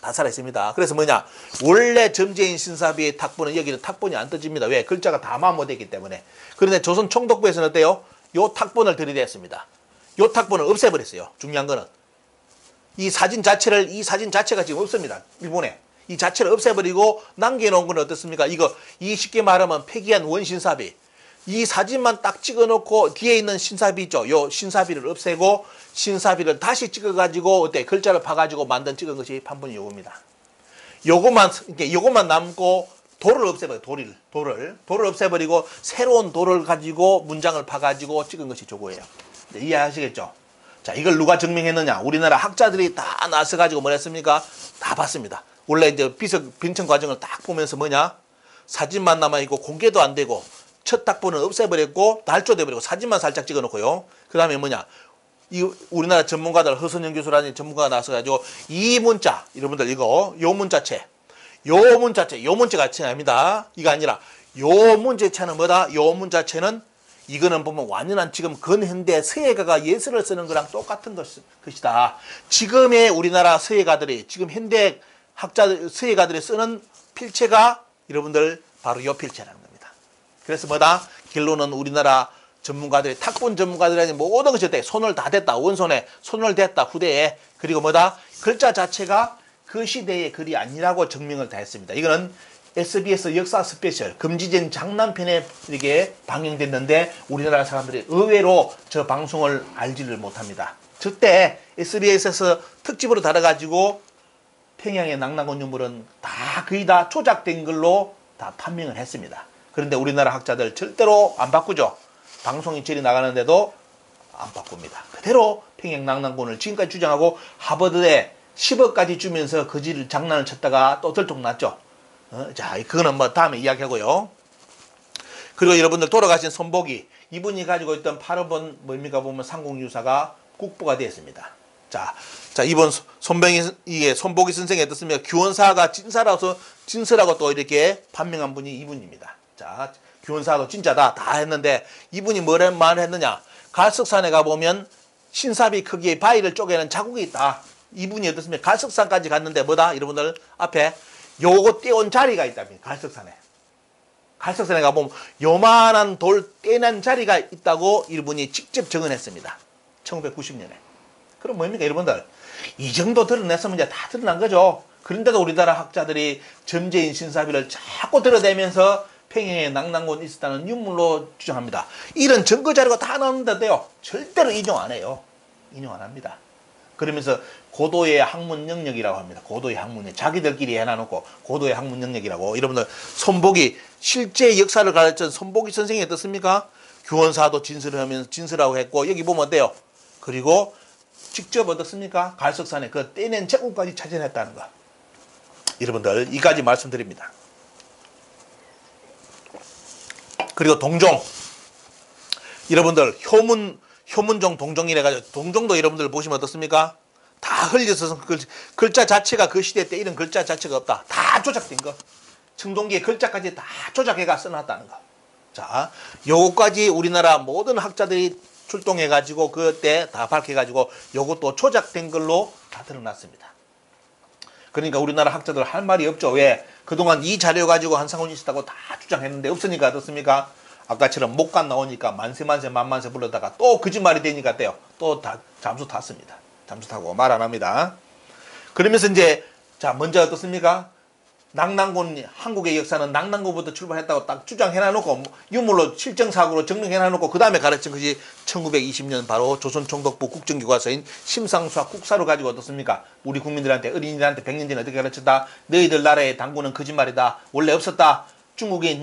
다 살아있습니다. 그래서 뭐냐. 원래 점재인 신사비의 탁본은 여기는 탁본이 안 떠집니다. 왜? 글자가 다 마모되기 때문에. 그런데 조선 총독부에서는 어때요? 요 탁본을 들이댔습니다. 요 탁본을 없애버렸어요. 중요한 거는. 이 사진 자체가 지금 없습니다. 일본에. 이 자체를 없애버리고 남겨놓은 건 어떻습니까? 이 쉽게 말하면 폐기한 원신사비. 이 사진만 딱 찍어놓고 뒤에 있는 신사비 있죠. 요 신사비를 없애고 신사비를 다시 찍어가지고 글자를 파가지고 찍은 것이 판본이 요겁니다. 요것만 남고 돌을 없애버려요. 돌을 없애버리고 새로운 돌을 가지고 문장을 파가지고 찍은 것이 저거예요. 이해하시겠죠? 자, 이걸 누가 증명했느냐? 우리나라 학자들이 다 나서가지고 뭘 했습니까? 다 봤습니다. 원래 이제 빈청 과정을 딱 보면서 뭐냐? 사진만 남아있고 공개도 안 되고 첫 탁본은 없애버렸고 날조돼버리고 사진만 살짝 찍어놓고요. 그 다음에 뭐냐? 우리나라 전문가들 허선영 교수라는 전문가가 나서가지고 이 문자 여러분들 요 문자체 요 문자체가 아닙니다. 이거 아니라 요 문자체는 뭐다? 요 문자체는 이거는 보면 완연한 지금 근현대 서예가가 예술을 쓰는 거랑 똑같은 것이다. 지금의 우리나라 서예가들이 지금 현대 서예가들이 쓰는 필체가 여러분들 바로 요 필체라는 겁니다. 그래서 뭐다? 결론은 우리나라 전문가들이 탁본 전문가들이 모든 것이 어때? 손을 다 댔다. 원손에 손을 댔다. 후대에. 그리고 뭐다? 글자 자체가 그 시대의 글이 아니라고 증명을 다 했습니다. 이거는 SBS 역사 스페셜 금지된 장난편에 이렇게 방영됐는데 우리나라 사람들이 의외로 저 방송을 알지를 못합니다. 저때 SBS에서 특집으로 다뤄가지고 평양의 낙랑군 유물은 거의 다 조작된 걸로 다 판명을 했습니다. 그런데 우리나라 학자들 절대로 안 바꾸죠. 방송이 저리 나가는데도 안 바꿉니다. 그대로 평양 낙랑군을 지금까지 주장하고 하버드에 10억까지 주면서 거지를 장난을 쳤다가 또 들통났죠. 자, 그거는 뭐 다음에 이야기하고요. 그리고 여러분들 돌아가신 손보기 이분이 가지고 있던 8호번 뭡니까 보면 상공유사가 국보가 되었습니다. 자 이번 손보기 선생이 어떻습니까? 규원사가 진사라고 또 이렇게 판명한 분이 이분입니다. 자, 규원사도 진짜다 다 했는데 이분이 뭐란 말을 했느냐? 갈석산에 가보면 신사비 크기의 바위를 쪼개는 자국이 있다. 이분이 어떻습니까? 갈석산까지 갔는데 뭐다? 여러분들 앞에 요거 떼온 자리가 있답니다. 갈석산에 가보면 요만한 돌 떼난 자리가 있다고 이분이 직접 증언했습니다. 1990년에. 그럼 뭡니까 여러분들? 이 정도 드러냈으면 이제 다 드러난 거죠. 그런데도 우리나라 학자들이 점재인 신사비를 자꾸 들어대면서 평양에 낙랑군이 있었다는 유물로 주장합니다. 이런 증거 자료가 다 나오는데도요. 절대로 인용 안 해요. 인용 안 합니다. 그러면서 고도의 학문 영역이라고 합니다. 고도의 학문이 자기들끼리 해놔놓고 고도의 학문 영역이라고. 여러분들 손보기 실제 역사를 가르친 손보기 선생이 어떻습니까? 규원사도 진술하고 했고 여기 보면 어때요? 그리고 직접 어떻습니까? 갈석산에 그 떼낸 제국까지 찾아냈다는 거. 여러분들 이까지 말씀드립니다. 그리고 동종. 여러분들 효문종 동종이래 가지고 동종도 여러분들 보시면 어떻습니까? 다 흘려서 글자 자체가 그 시대 때 이런 글자 자체가 없다. 다 조작된 거. 청동기의 글자까지 다 조작해가 써놨다는 거. 자, 요거까지 우리나라 모든 학자들이 출동해가지고 그때 다 밝혀가지고 요것도 조작된 걸로 다 드러났습니다. 그러니까 우리나라 학자들 할 말이 없죠. 왜? 그동안 이 자료 가지고 한상훈이 있었다고 다 주장했는데 없으니까 어떻습니까? 아까처럼 목간 나오니까 만세 만만세 불러다가 또 거짓말이 되니까 어때요? 또 다 잠수 탔습니다. 잠수 타고 말 안 합니다. 그러면서 이제 자 먼저 어떻습니까? 낙랑군 한국의 역사는 낙랑군부터 출발했다고 딱 주장해놔놓고 유물로 실정사고로 증명해놔놓고 그 다음에 가르친 것이 1920년 바로 조선총독부 국정교과서인 심상수학 국사로 가지고 어떻습니까? 우리 국민들한테 어린이들한테 100년 전에 어떻게 가르쳤다? 너희들 나라의 당군은 거짓말이다. 원래 없었다. 중국의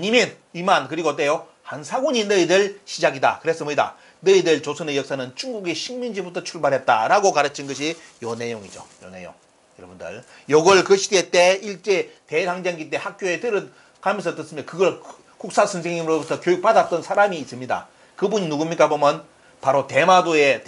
이만 그리고 어때요? 한사군이 너희들 시작이다. 그래서 뭐이다? 너희들 조선의 역사는 중국의 식민지부터 출발했다라고 가르친 것이 요 내용이죠. 요 내용. 여러분들 요걸 그 시대 때 일제 대항쟁기 때 학교에 들어가면서 어떻습니까? 그걸 국사 선생님으로부터 교육받았던 사람이 있습니다. 그분이 누굽니까 보면 바로 대마도의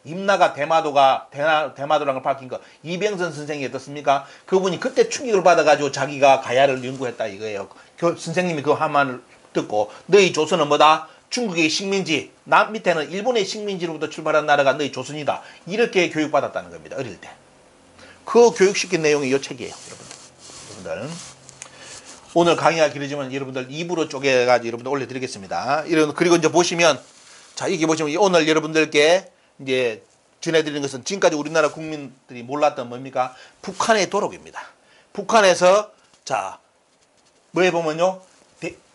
임나가 대마도라는 걸 밝힌 거 이병선 선생이 어떻습니까? 그분이 그때 충격을 받아가지고 자기가 가야를 연구했다 이거예요. 선생님이 그 한말을 듣고 너희 조선은 뭐다? 중국의 식민지, 남 밑에는 일본의 식민지로부터 출발한 나라가 너희 조선이다. 이렇게 교육받았다는 겁니다. 어릴 때. 그 교육시킨 내용이 이 책이에요. 여러분들. 오늘 강의가 길어지면 여러분들 2부로 쪼개가지고 여러분들 올려드리겠습니다. 그리고 이제 보시면, 자, 여기 보시면 오늘 여러분들께 이제 전해드리는 것은 지금까지 우리나라 국민들이 몰랐던 뭡니까? 북한의 도록입니다. 북한에서, 자, 뭐에 보면요.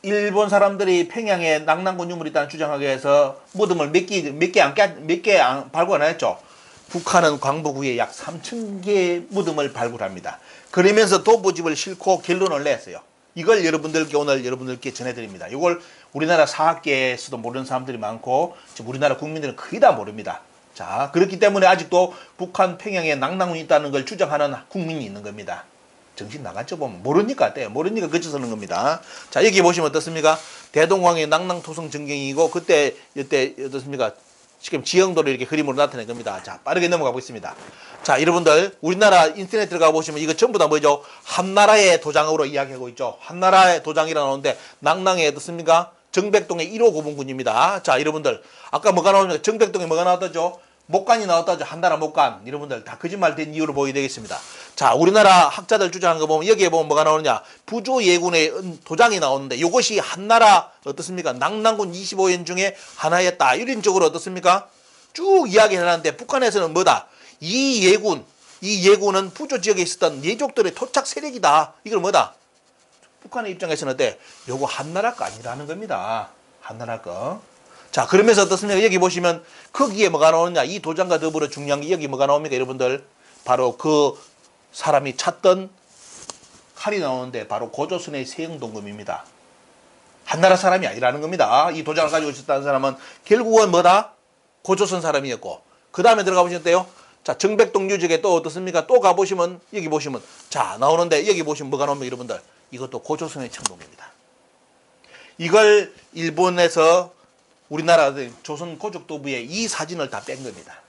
일본 사람들이 평양에 낙랑군 유물이 있다는 주장하기 위해서 무덤을 몇 개 발굴 안 했죠. 북한은 광복후에 약 3,000개의 무덤을 발굴합니다. 그러면서 도보집을 싣고 결론을 냈어요. 이걸 여러분들께 오늘 여러분들께 전해드립니다. 이걸 우리나라 사학계에서도 모르는 사람들이 많고 지금 우리나라 국민들은 거의 다 모릅니다. 자, 그렇기 때문에 아직도 북한 평양에 낙랑군이 있다는 걸 주장하는 국민이 있는 겁니다. 정신 나갔죠 보면 모르니까 어때요? 모르니까 그쳐서는 겁니다. 자, 여기 보시면 어떻습니까? 대동강의 낙랑토성 전경이고 그때 이때 어떻습니까? 지금 지형도를 이렇게 그림으로 나타낸 겁니다. 자, 빠르게 넘어가 보겠습니다. 자, 여러분들 우리나라 인터넷 들어가 보시면 이거 전부 다 뭐죠? 한나라의 도장으로 이야기하고 있죠. 한나라의 도장이라 나오는데 낙랑에 어떻습니까? 정백동의 1호 고분군입니다. 자, 여러분들 아까 뭐가 나오니까 정백동에 뭐가 나왔다죠? 목간이 나왔다죠. 한나라 목간. 여러분들 다 거짓말된 이유로 보게 되겠습니다. 자, 우리나라 학자들 주장한 거 보면 여기에 보면 뭐가 나오느냐? 부조예군의 도장이 나오는데 이것이 한나라 어떻습니까? 낙랑군 25연 중에 하나였다. 이런 쪽으로 어떻습니까? 쭉 이야기를 하는데 북한에서는 뭐다? 이 예군은 부조 지역에 있었던 예족들의 토착 세력이다. 이걸 뭐다? 북한의 입장에서는 어때? 요거 한나라 거 아니라는 겁니다. 한나라 거. 자, 그러면서 어떻습니까? 여기 보시면 거기에 뭐가 나오느냐? 이 도장과 더불어 중요한 게 여기 뭐가 나옵니까? 여러분들 바로 그 사람이 찾던 칼이 나오는데 바로 고조선의 세영동금입니다. 한나라 사람이 아니라는 겁니다. 이 도장을 가지고 있었다는 사람은 결국은 뭐다? 고조선 사람이었고 그 다음에 들어가 보시는데요. 자, 정백동 유적에 또 어떻습니까? 또 가보시면 여기 보시면 자 나오는데 여기 보시면 뭐가 나옵니까? 여러분들 이것도 고조선의 청동입니다. 이걸 일본에서 우리나라 조선 고족도부에 이 사진을 다 뺀 겁니다.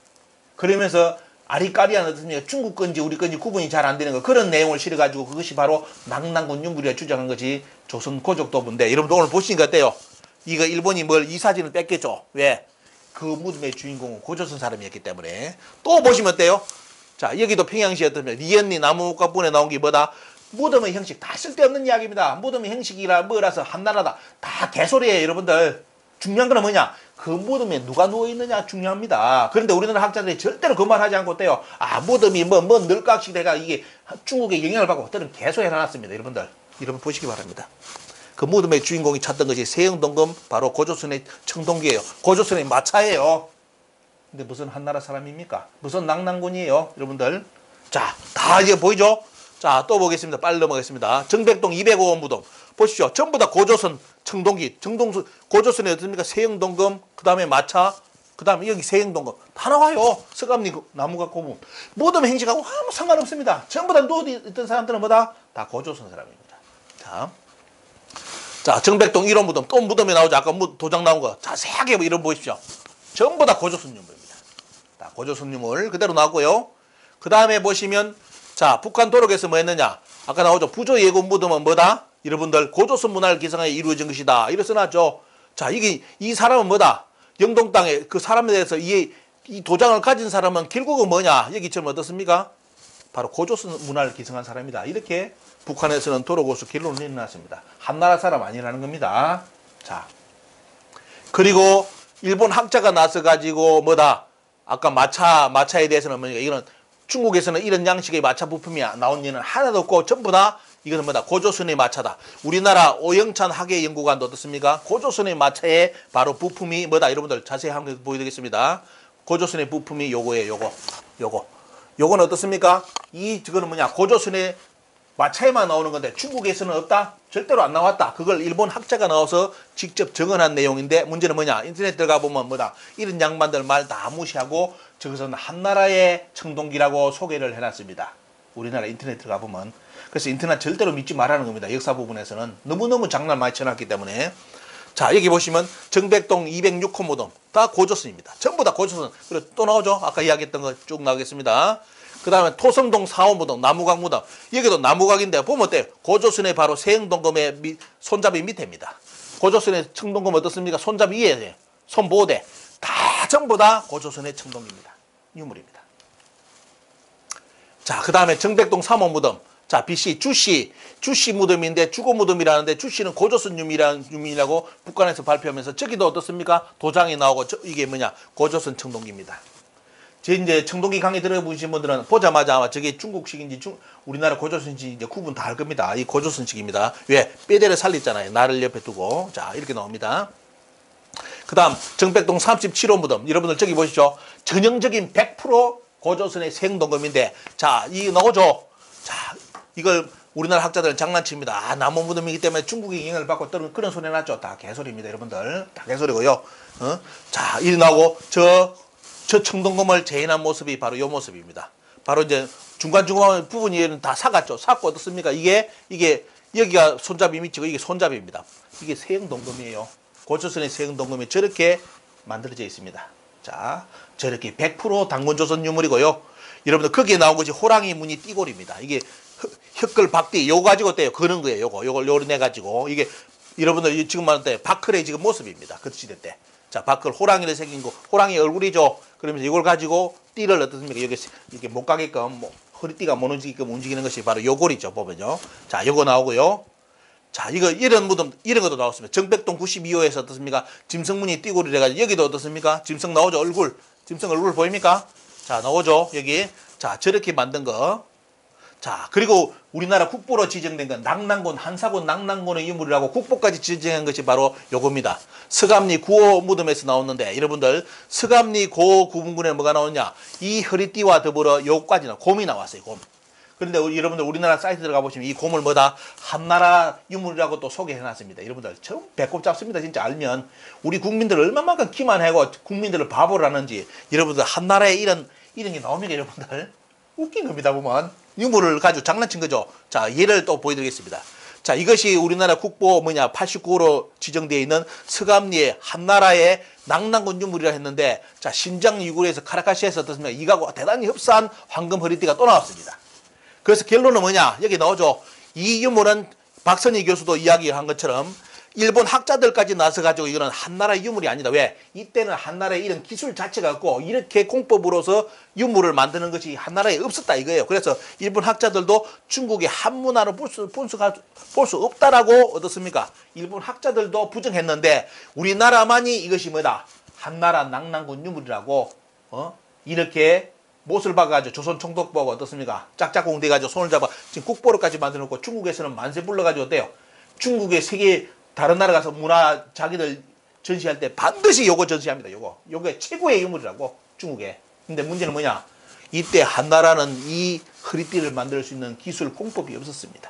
그러면서 아리까리한 어떻습니까? 중국 건지 우리 건지 구분이 잘 안 되는 거 그런 내용을 실어가지고 그것이 바로 낙랑군 유물이라 주장한 것이 조선 고족도부인데 여러분들 오늘 보시니까 어때요? 이거 일본이 이 사진을 뺏겼죠? 왜? 그 무덤의 주인공은 고조선 사람이었기 때문에. 또 보시면 어때요? 자, 여기도 평양시 어떻습니까? 리언니 나무가분에 나온 게 뭐다? 무덤의 형식 다 쓸데없는 이야기입니다. 무덤의 형식이라 뭐라서 한나라다. 다 개소리예요, 여러분들. 중요한 건 뭐냐? 그 무덤에 누가 누워있느냐 중요합니다. 그런데 우리나라 학자들이 절대로 그 말 하지 않고 어때요? 아, 무덤이 늙각식 돼가 이게 중국의 영향을 받고 어떤 개소리 해놨습니다, 여러분들. 여러분 보시기 바랍니다. 그 무덤의 주인공이 찾던 것이 세영동금 바로 고조선의 청동기예요. 고조선의 마차예요. 근데 무슨 한나라 사람입니까? 무슨 낙랑군이에요, 여러분들. 자, 다 이제 보이죠? 자, 또 보겠습니다. 빨리 넘어가겠습니다. 정백동 205원 무덤 보십시오. 전부 다 고조선 청동기, 고조선에 어떻습니까? 세영동금, 그 다음에 마차, 그 다음에 여기 세영동금 다 나와요. 서감리 나무가 고문. 무덤 행식하고 아무 상관없습니다. 전부 다 누워있던 사람들은 뭐다? 다 고조선 사람입니다. 자, 정백동 1호 무덤, 또 무덤에 나오죠. 아까 도장 나온 거 자세하게 이름 보십시오. 전부 다 고조선 유물입니다. 다 고조선 유물 그대로 나오고요. 그 다음에 보시면 자, 북한 도록에서 뭐 했느냐? 아까 나오죠. 부조 예고 무덤은 뭐다? 여러분들 고조선 문화를 기성하여 이루어진 것이다. 이래 써놨죠. 자, 이 사람은 뭐다? 영동 땅에 그 사람에 대해서 이 도장을 가진 사람은 결국은 뭐냐? 여기처럼 어떻습니까? 바로 고조선 문화를 기성한 사람이다. 이렇게 북한에서는 도록으로서 결론을 내놨습니다. 한나라 사람 아니라는 겁니다. 자, 그리고 일본 학자가 나서 가지고 뭐다? 아까 마차에 대해서는 뭐냐? 이거는 중국에서는 이런 양식의 마차 부품이 나온 예는 하나도 없고 전부 다 이거는 뭐다? 고조선의 마차다. 우리나라 오영찬 학예연구관도 어떻습니까? 고조선의 마차의 바로 부품이 뭐다? 여러분들 자세히 한번 보여드리겠습니다. 고조선의 부품이 요거예요. 요거는 어떻습니까? 저거는 뭐냐? 고조선의 마차에만 나오는 건데 중국에서는 없다? 절대로 안 나왔다. 그걸 일본 학자가 나와서 직접 적어놓은 내용인데 문제는 뭐냐? 인터넷 들어가 보면 뭐다? 이런 양반들 말 다 무시하고 저것은 한나라의 청동기라고 소개를 해놨습니다. 우리나라 인터넷 들어가 보면. 그래서 인터넷 절대로 믿지 말라는 겁니다. 역사 부분에서는. 너무너무 장난 많이 쳐놨기 때문에. 자, 여기 보시면 정백동 206호 무덤 다 고조선입니다. 전부 다 고조선. 그리고 또 나오죠? 아까 이야기했던 거 쭉 나오겠습니다. 그 다음에 토성동 4호 무덤, 나무각 무덤. 여기도 나무각인데 보면 어때요? 고조선의 바로 세영동금의 손잡이 밑에입니다. 고조선의 청동금 어떻습니까? 손잡이 위에 손보대. 다 전부 다 고조선의 청동기입니다. 유물입니다. 자, 그 다음에 정백동 3호 무덤. 자, BC 주씨 무덤인데 주고 무덤이라는데 주씨는 고조선 유물이라고 북한에서 발표하면서 저기도 어떻습니까? 도장이 나오고 이게 뭐냐? 고조선 청동기입니다. 이제 청동기 강의 들어보신 분들은 보자마자 아마 저게 중국식인지 우리나라 고조선인지 이제 구분 다 할 겁니다. 이 고조선식입니다. 왜? 뼈대를 살렸잖아요. 나를 옆에 두고. 자, 이렇게 나옵니다. 그 다음 정백동 37호 무덤. 여러분들 저기 보시죠. 전형적인 100% 고조선의 생동금인데 자, 이 나오죠. 자, 이걸 우리나라 학자들은 장난칩니다. 아, 나무 무덤이기 때문에 중국의 영향을 받고 떠는 그런 소리 났죠. 다 개소리입니다, 여러분들. 다 개소리고요. 자, 이 나오고 저 청동금을 재현한 모습이 바로 이 모습입니다. 바로 이제 중간중간 부분이 다 삭았죠. 삭고 어떻습니까? 이게 여기가 손잡이 밑이고 이게 손잡이입니다. 이게 세영동금이에요. 고조선의 세영동금이 저렇게 만들어져 있습니다. 자, 저렇게 100% 당군조선 유물이고요. 여러분들 거기에 나온 것이 호랑이 무늬 띠골입니다. 이게 혀끌 박띠 요거 가지고 어때요? 그런 거예요. 요걸 요래 가지고 이게 여러분들 지금 말할 때 바클의 지금 모습입니다. 그 시대 때. 자, 바클 호랑이를 새긴 거, 호랑이 얼굴이죠. 그러면서 이걸 가지고 띠를 어떻습니까? 여기 이렇게 못 가게끔 허리띠가 못 움직이는 것이 바로 요골이죠. 보면요. 자, 요거 나오고요. 자, 이런 무덤, 이런 것도 나왔습니다. 정백동 92호에서 어떻습니까? 짐승무늬 띠골이 돼가지고 여기도 어떻습니까? 짐승 나오죠. 얼굴. 짐승 얼굴 보입니까? 자, 나오죠. 여기. 자, 저렇게 만든 거. 자, 그리고 우리나라 국보로 지정된 건 낙랑군, 한사군 낙랑군의 유물이라고 국보까지 지정한 것이 바로 요겁니다. 서감리 9호 무덤에서 나오는데 여러분들 서감리 고 구분군에 뭐가 나오냐? 이 허리띠와 더불어 요까지 곰이 나왔어요. 곰. 그런데 여러분들 우리나라 사이트 들어가 보시면 이 곰을 뭐다? 한나라 유물이라고 또 소개해놨습니다. 여러분들 처음 배꼽 잡습니다. 진짜 알면 우리 국민들 얼마만큼 기만하고 국민들을 바보를 하는지 여러분들 한나라에 이런 게 나옵니까 여러분들? 웃긴 겁니다 보면. 유물을 가지고 장난친 거죠. 자, 예를 또 보여드리겠습니다. 자, 이것이 우리나라 국보 89호로 지정되어 있는 서감리의 한나라의 낭낭군 유물이라 했는데, 자, 신장 유골에서 카라카시에서 어떻습니까? 이거하고 대단히 흡사한 황금 허리띠가 또 나왔습니다. 그래서 결론은 뭐냐? 여기 나오죠. 이 유물은 박선희 교수도 이야기한 것처럼 일본 학자들까지 나서가지고 이거는 한나라의 유물이 아니다. 왜? 이때는 한나라의 이런 기술 자체가 없고 이렇게 공법으로서 유물을 만드는 것이 한나라에 없었다 이거예요. 그래서 일본 학자들도 중국의 한문화로 볼 수 없다라고 어떻습니까? 일본 학자들도 부정했는데 우리나라만이 이것이 뭐다? 한나라 낭낭군 유물이라고 이렇게 못을 박아가지고 조선 총독부하고 어떻습니까? 짝짝꿍 돼가지고 손을 잡아 지금 국보로까지 만들어놓고 중국에서는 만세 불러가지고 어때요? 중국의 세계 다른 나라 가서 문화 자기들 전시할 때 반드시 요거 전시합니다. 요게 최고의 유물이라고 중국에. 근데 문제는 뭐냐? 이때 한나라는 이 허리띠를 만들 수 있는 기술 공법이 없었습니다.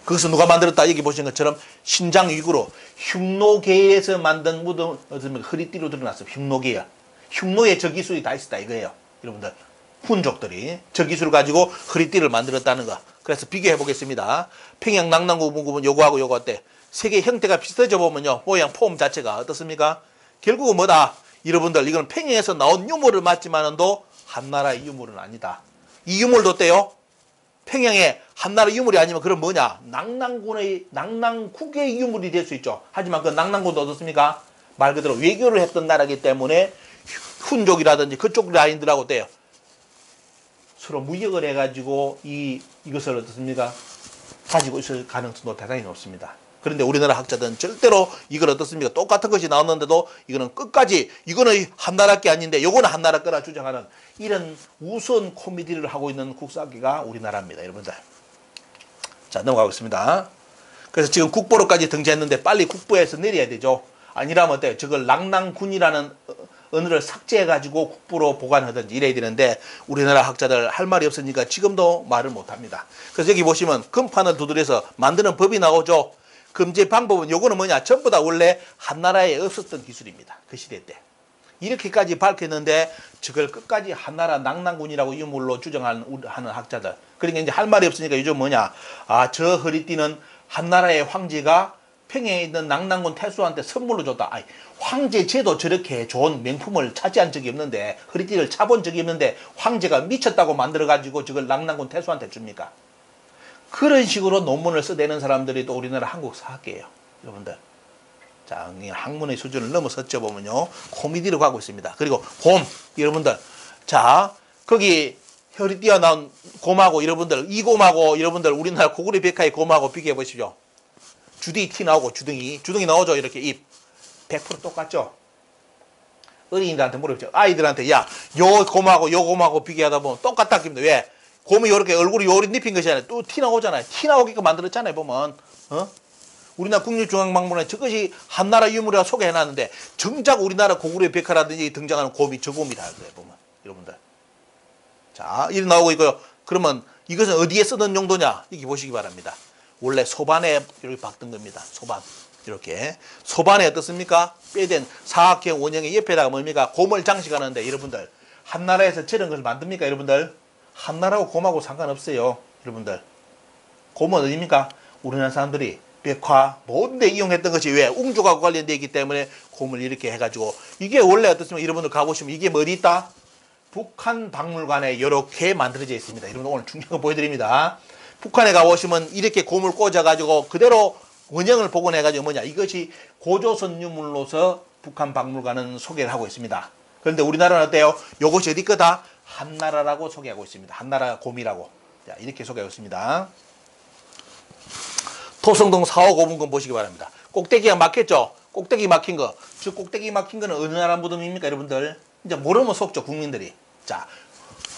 그것은 누가 만들었다? 여기 보시는 것처럼 신장 위구로 흉노계에서 만든 무덤 허리띠로 드러났어요. 흉노계야. 흉노에 저 기술이 다 있었다 이거예요. 여러분들 훈족들이 저 기술을 가지고 허리띠를 만들었다는 거. 그래서 비교해 보겠습니다. 평양 낭낭군 요거하고 요거 어때? 세계 형태가 비슷해져 보면요. 모양 폼 자체가 어떻습니까? 결국은 뭐다? 여러분들 이건 평양에서 나온 유물을 맞지만은도 한나라의 유물은 아니다. 이 유물도 어때요? 평양의 한나라 유물이 아니면 그럼 뭐냐? 낭낭국의 유물이 될 수 있죠. 하지만 그 낭낭군도 어떻습니까? 말 그대로 외교를 했던 나라이기 때문에 훈족이라든지 그쪽 라인들하고 어때요? 서로 무역을 해가지고 이것을 어떻습니까? 가지고 있을 가능성도 대단히 높습니다. 그런데 우리나라 학자들은 절대로 이걸 어떻습니까? 똑같은 것이 나왔는데도 이거는 끝까지 이거는 한나라 게 아닌데 요거는 한나라 거라 주장하는 이런 우스운 코미디를 하고 있는 국사기가 우리나라입니다. 여러분들. 자, 넘어가겠습니다. 그래서 지금 국보로까지 등재했는데 빨리 국보에서 내려야 되죠. 아니라면 어때요? 저걸 낭낭군이라는 언어를 삭제해가지고 국보로 보관하든지 이래야 되는데 우리나라 학자들 할 말이 없으니까 지금도 말을 못합니다. 그래서 여기 보시면 금판을 두드려서 만드는 법이 나오죠. 금제 방법은 요거는 뭐냐? 전부 다 원래 한나라에 없었던 기술입니다. 그 시대 때. 이렇게까지 밝혔는데 저걸 끝까지 한나라 낭낭군이라고 유물로 주장하는 학자들. 그러니까 이제 할 말이 없으니까 요즘 뭐냐? 아, 저 허리띠는 한나라의 황제가 평양에 있는 낭낭군 태수한테 선물로 줬다. 아니, 황제 제도 저렇게 좋은 명품을 차지한 적이 없는데 허리띠를 차본 적이 없는데 황제가 미쳤다고 만들어가지고 저걸 낭낭군 태수한테 줍니까? 그런 식으로 논문을 써대는 사람들이 또 우리나라 한국 사학계예요. 여러분들. 자, 학문의 수준을 넘어섰죠 보면요. 코미디로 가고 있습니다. 그리고 곰. 여러분들. 자, 거기 허리띠가 나온 곰하고 여러분들 이 곰하고 여러분들 우리나라 고구려 백화의 곰하고 비교해 보십시오. 주둥이 티 나오고 주둥이 나오죠. 이렇게 입 100% 똑같죠. 어린이들한테 물어보죠. 아이들한테 야, 요 곰하고 요 곰하고 비교하다 보면 똑같다 합니다. 왜? 곰이 이렇게 얼굴이 요리 입힌 것이 아니라 또 티 나오잖아요. 티 나오게끔 만들었잖아요. 보면 우리나라 국립중앙박물관에 저것이 한나라 유물이라 소개해놨는데 정작 우리나라 고구려 백화라든지 등장하는 곰이 저 곰이다. 보면 여러분들. 자, 이렇게 나오고 있고요. 그러면 이것은 어디에 쓰던 용도냐? 여기 보시기 바랍니다. 원래 소반에 이렇게 박던 겁니다. 소반. 이렇게. 소반에 어떻습니까? 빼된 사각형 원형의 옆에다가 뭡니까? 곰을 장식하는데 여러분들. 한나라에서 저런 걸 만듭니까? 여러분들. 한나라하고 곰하고 상관없어요. 여러분들. 곰은 어디입니까? 우리나라 사람들이 백화 모든 데 이용했던 것이 왜? 웅족하고 관련되어 있기 때문에 곰을 이렇게 해가지고 이게 원래 어떻습니까? 여러분들 가보시면 이게 뭐리 있다? 북한 박물관에 이렇게 만들어져 있습니다. 여러분 오늘 중요한 거 보여드립니다. 북한에 가보시면 이렇게 곰을 꽂아가지고 그대로 원형을 복원해가지고 뭐냐? 이것이 고조선 유물로서 북한 박물관은 소개를 하고 있습니다. 그런데 우리나라는 어때요? 이것이 어디 거다? 한나라라고 소개하고 있습니다. 한나라 곰이라고. 자, 이렇게 소개하고 있습니다. 토성동 4호 고분금 보시기 바랍니다. 꼭대기가 막혔죠? 꼭대기 막힌 거. 저 꼭대기 막힌 거는 어느 나라 무덤입니까, 여러분들? 이제 모르면 속죠, 국민들이. 자,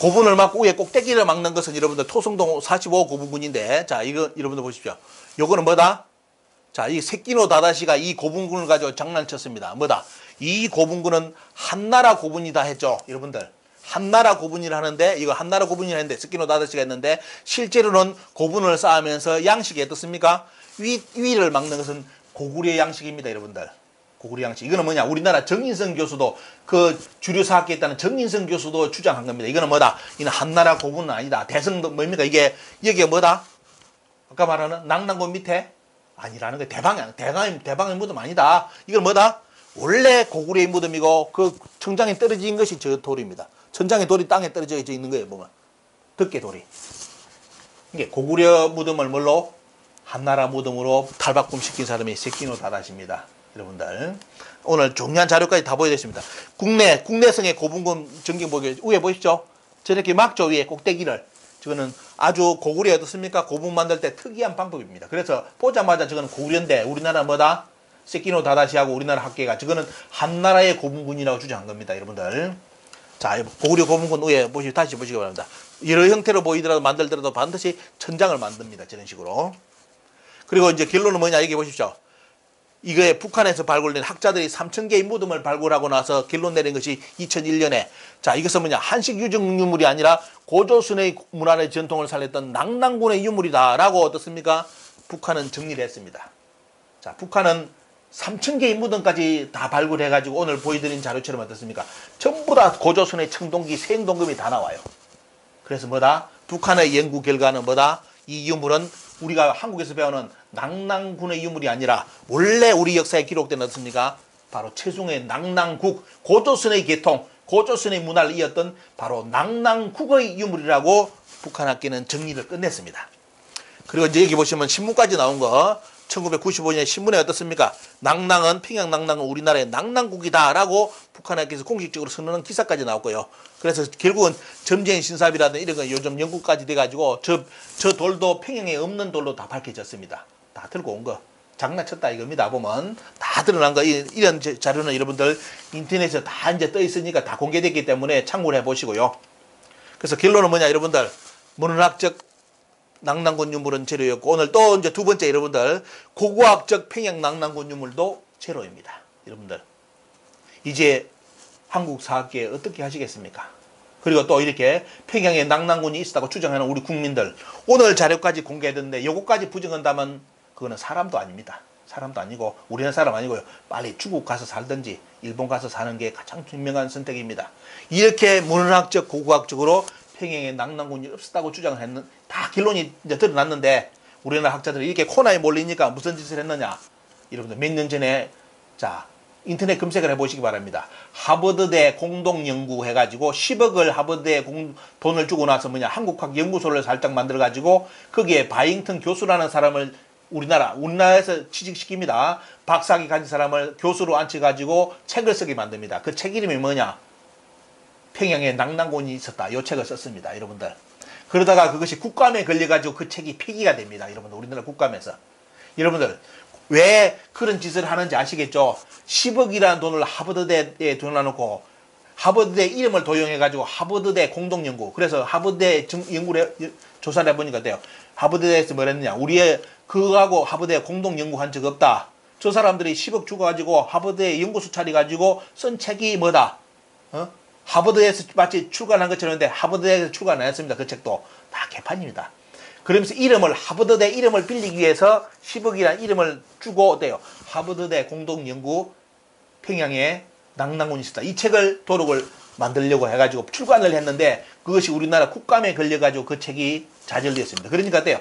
고분을 막고 위에 꼭대기를 막는 것은 여러분들 토성동 45 고분군인데, 자, 이거 여러분들 보십시오. 요거는 뭐다? 자, 이 세끼노 다다시가 이 고분군을 가지고 장난쳤습니다. 뭐다? 이 고분군은 한나라 고분이다 했죠, 여러분들. 한나라 고분이라 하는데, 이거 한나라 고분이라 했는데, 세끼노 다다시가 했는데, 실제로는 고분을 쌓으면서 양식이 어떻습니까? 위를 막는 것은 고구려 양식입니다, 여러분들. 고구려 양식. 이거는 뭐냐? 우리나라 정인성 교수도 그 주류 사학계에 있다는 정인성 교수도 주장한 겁니다. 이거는 뭐다? 이는 한나라 고분은 아니다. 대성도 뭡니까? 이게 여기가 뭐다? 아까 말하는 낙랑군 밑에 아니라는 거예요. 대방의 무덤 아니다. 이건 뭐다? 원래 고구려의 무덤이고 그 천장에 떨어진 것이 저 돌입니다. 천장에 돌이 땅에 떨어져 있는 거예요. 보면 덮개 돌이. 이게 고구려 무덤을 뭘로? 한나라 무덤으로 탈바꿈시킨 사람이 세키노 다다시입니다. 여러분들 오늘 중요한 자료까지 다 보여드렸습니다. 국내성의 고분군 전경보기 위에 보십시오. 저렇게 막죠. 위에 꼭대기를. 저거는 아주 고구려 어떻습니까? 고분 만들 때 특이한 방법입니다. 그래서 보자마자 저거는 고구려인데 우리나라 뭐다? 세키노 다다시하고 우리나라 학계가 저거는 한나라의 고분군이라고 주장한 겁니다. 여러분들. 자, 고구려 고분군 위에 다시 보시기 바랍니다. 여러 형태로 보이더라도 만들더라도 반드시 천장을 만듭니다. 저런 식으로. 그리고 이제 결론은 뭐냐? 여기 보십시오. 이거에 북한에서 발굴된 학자들이 3,000개의 무덤을 발굴하고 나서 결론 내린 것이 2001년에 자 이것은 뭐냐 한식 유적 유물이 아니라 고조선의 문화의 전통을 살렸던 낙랑군의 유물이다라고 어떻습니까? 북한은 정리를 했습니다. 자 북한은 3,000개의 무덤까지 다 발굴해가지고 오늘 보여드린 자료처럼 어떻습니까? 전부 다 고조선의 청동기, 세행동금이 다 나와요. 그래서 뭐다? 북한의 연구 결과는 뭐다? 이 유물은 우리가 한국에서 배우는 낙랑군의 유물이 아니라 원래 우리 역사에 기록된 어떻습니까? 바로 최송의 낙랑국, 고조선의 계통, 고조선의 문화를 이었던 바로 낙랑국의 유물이라고 북한 학계는 정리를 끝냈습니다. 그리고 이제 여기 보시면 신문까지 나온 거 1995년 신문에 어떻습니까? 낙랑은 평양 낙랑은 우리나라의 낙랑국이다라고 북한 학계에서 공식적으로 선언한 기사까지 나왔고요. 그래서 결국은 점쟁이 신사비라든 이런 거 요즘 연구까지 돼가지고 저 돌도 평양에 없는 돌로 다 밝혀졌습니다. 다 들고 온 거. 장난쳤다 이겁니다. 보면 다 드러난 거 이런 자료는 여러분들 인터넷에 다 이제 떠 있으니까 다 공개됐기 때문에 참고를 해보시고요. 그래서 결론은 뭐냐 여러분들 문헌학적 낙랑군 유물은 재료였고 오늘 또 이제 두 번째 여러분들 고고학적 평양 낙랑군 유물도 재료입니다. 여러분들 이제 한국 사학계에 어떻게 하시겠습니까? 그리고 또 이렇게 평양에 낙랑군이 있었다고 주장하는 우리 국민들 오늘 자료까지 공개했는데 요거까지 부정한다면 그거는 사람도 아닙니다. 사람도 아니고 우리나라 사람 아니고요. 빨리 중국 가서 살든지 일본 가서 사는 게 가장 분명한 선택입니다. 이렇게 문헌학적 고고학적으로 평양에 낙랑군이 없었다고 주장을 했는 다 결론이 이제 드러났는데 우리나라 학자들이 이렇게 코너에 몰리니까 무슨 짓을 했느냐? 여러분들 몇 년 전에 자 인터넷 검색을 해보시기 바랍니다. 하버드대 공동연구 해가지고 10억을 하버드에 돈을 주고 나서 뭐냐 한국학 연구소를 살짝 만들어가지고 거기에 바잉턴 교수라는 사람을 우리나라에서 취직시킵니다. 박사학위 가진 사람을 교수로 앉혀가지고 책을 쓰게 만듭니다. 그 책 이름이 뭐냐? 평양에 낙랑군이 있었다. 이 책을 썼습니다. 여러분들. 그러다가 그것이 국감에 걸려가지고 그 책이 폐기가 됩니다. 여러분들 우리나라 국감에서. 여러분들 왜 그런 짓을 하는지 아시겠죠? 10억이라는 돈을 하버드대에 돈을 하버드대 이름을 도용해가지고 하버드대 공동연구 그래서 하버드대 연구를 조사를 해보니까 어때요? 하버드대에서 뭐랬느냐 우리의 그거하고 하버드대 공동연구한 적 없다. 저 사람들이 10억 주고가지고 하버드대 연구소 차려가지고 쓴 책이 뭐다? 하버드에서 마치 출간한 것처럼 했는데 하버드에서 출간 안 했습니다. 그 책도 다 개판입니다. 그러면서 하버드대 이름을 빌리기 위해서 10억이라는 이름을 주고 어때요? 하버드대 공동연구 평양에 낙랑군이 있었다. 이 책을 도록을 만들려고 해가지고 출간을 했는데 그것이 우리나라 국감에 걸려가지고 그 책이 좌절되었습니다. 그러니까 어때요?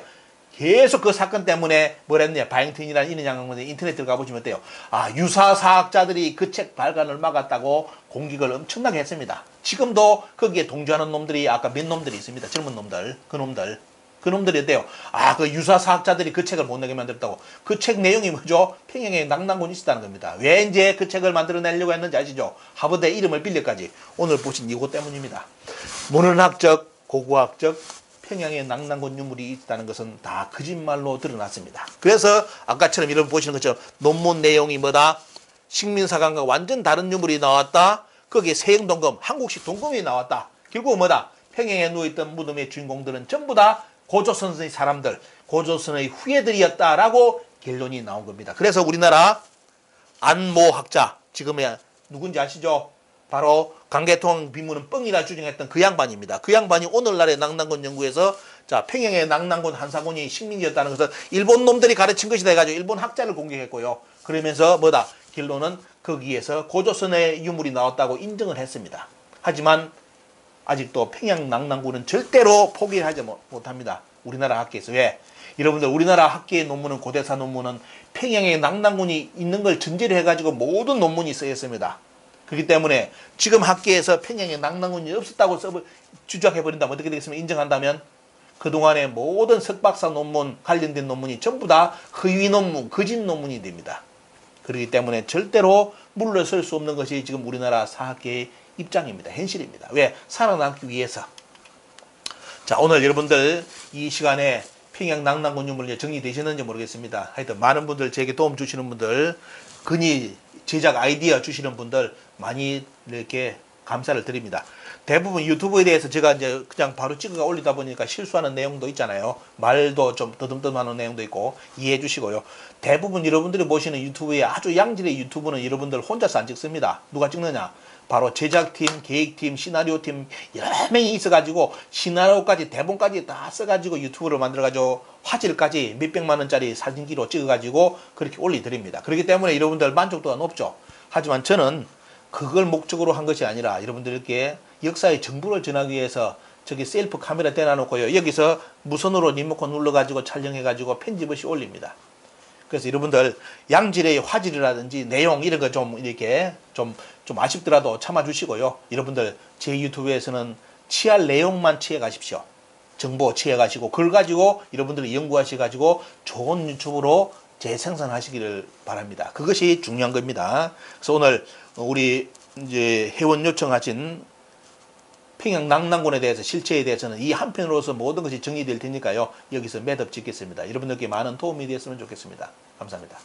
계속 그 사건 때문에 뭐랬냐 바잉턴이라는 이런 양반들 인터넷 들어가 보시면 어때요? 아 유사사학자들이 그 책 발간을 막았다고 공격을 엄청나게 했습니다. 지금도 거기에 동조하는 놈들이 아까 몇 놈들이 있습니다. 젊은 놈들 그 놈들이 어때요? 아 그 유사사학자들이 그 책을 못 내게 만들었다고. 그 책 내용이 뭐죠? 평양에 낙랑군이 있었다는 겁니다. 왜 이제 그 책을 만들어내려고 했는지 아시죠? 하버드의 이름을 빌려까지 오늘 보신 이거 때문입니다. 문헌학적 고고학적 평양에 낙랑군 유물이 있다는 것은 다 거짓말로 드러났습니다. 그래서 아까처럼 여러분 보시는 것처럼 논문 내용이 뭐다? 식민사관과 완전 다른 유물이 나왔다. 거기에 세형동금, 한국식 동금이 나왔다. 결국 뭐다? 평양에 누워있던 무덤의 주인공들은 전부 다 고조선의 사람들, 고조선의 후예들이었다라고 결론이 나온 겁니다. 그래서 우리나라 안모학자, 지금의 누군지 아시죠? 바로 강계통 비문은 뻥이라 주장했던 그 양반입니다. 그 양반이 오늘날의 낙랑군 연구에서 자 평양의 낙랑군 한사군이 식민지였다는 것은 일본 놈들이 가르친 것이다 해가지고 일본 학자를 공격했고요. 그러면서 뭐다? 결론은 거기에서 고조선의 유물이 나왔다고 인정을 했습니다. 하지만 아직도 평양 낙랑군은 절대로 포기하지 못합니다. 우리나라 학계에서. 왜? 여러분들 우리나라 학계의 논문은 고대사 논문은 평양에 낙랑군이 있는 걸 전제로 해가지고 모든 논문이 쓰여 있습니다. 그렇기 때문에 지금 학계에서 평양에 낙랑군이 없었다고 주장해버린다면 어떻게 되겠습니까? 인정한다면 그동안의 모든 석박사 논문 관련된 논문이 전부 다 허위 논문, 거짓 논문이 됩니다. 그렇기 때문에 절대로 물러설 수 없는 것이 지금 우리나라 사학계의 입장입니다. 현실입니다. 왜? 살아남기 위해서. 자, 오늘 여러분들 이 시간에 평양 낙랑군 유물 정리되시는지 모르겠습니다. 하여튼 많은 분들, 제게 도움 주시는 분들, 근히 제작 아이디어 주시는 분들 많이 이렇게 감사를 드립니다. 대부분 유튜브에 대해서 제가 이제 그냥 바로 찍어가 올리다 보니까 실수하는 내용도 있잖아요. 말도 좀 더듬더듬하는 내용도 있고 이해해 주시고요. 대부분 여러분들이 보시는 유튜브에 아주 양질의 유튜브는 여러분들 혼자서 안 찍습니다. 누가 찍느냐? 바로 제작팀, 계획팀, 시나리오팀 여러 명이 있어가지고 시나리오까지 대본까지 다 써가지고 유튜브를 만들어가지고 화질까지 몇백만 원짜리 사진기로 찍어가지고 그렇게 올려드립니다. 그렇기 때문에 여러분들 만족도가 높죠. 하지만 저는 그걸 목적으로 한 것이 아니라 여러분들께 역사의 정보를 전하기 위해서 저기 셀프 카메라 대놔놓고요. 여기서 무선으로 리모컨 눌러가지고 촬영해가지고 편집 없이 올립니다. 그래서 여러분들 양질의 화질이라든지 내용 이런 거 좀 이렇게 좀 아쉽더라도 참아주시고요. 여러분들 제 유튜브에서는 취할 내용만 취해 가십시오. 정보 취해 가시고 그걸 가지고 여러분들이 연구하셔 가지고 좋은 유튜브로 재생산하시기를 바랍니다. 그것이 중요한 겁니다. 그래서 오늘 우리 이제 회원 요청하신 평양 낙랑군에 대해서 실체에 대해서는 이 한 편으로서 모든 것이 정리될 테니까요. 여기서 매듭 짓겠습니다. 여러분들께 많은 도움이 되었으면 좋겠습니다. 감사합니다.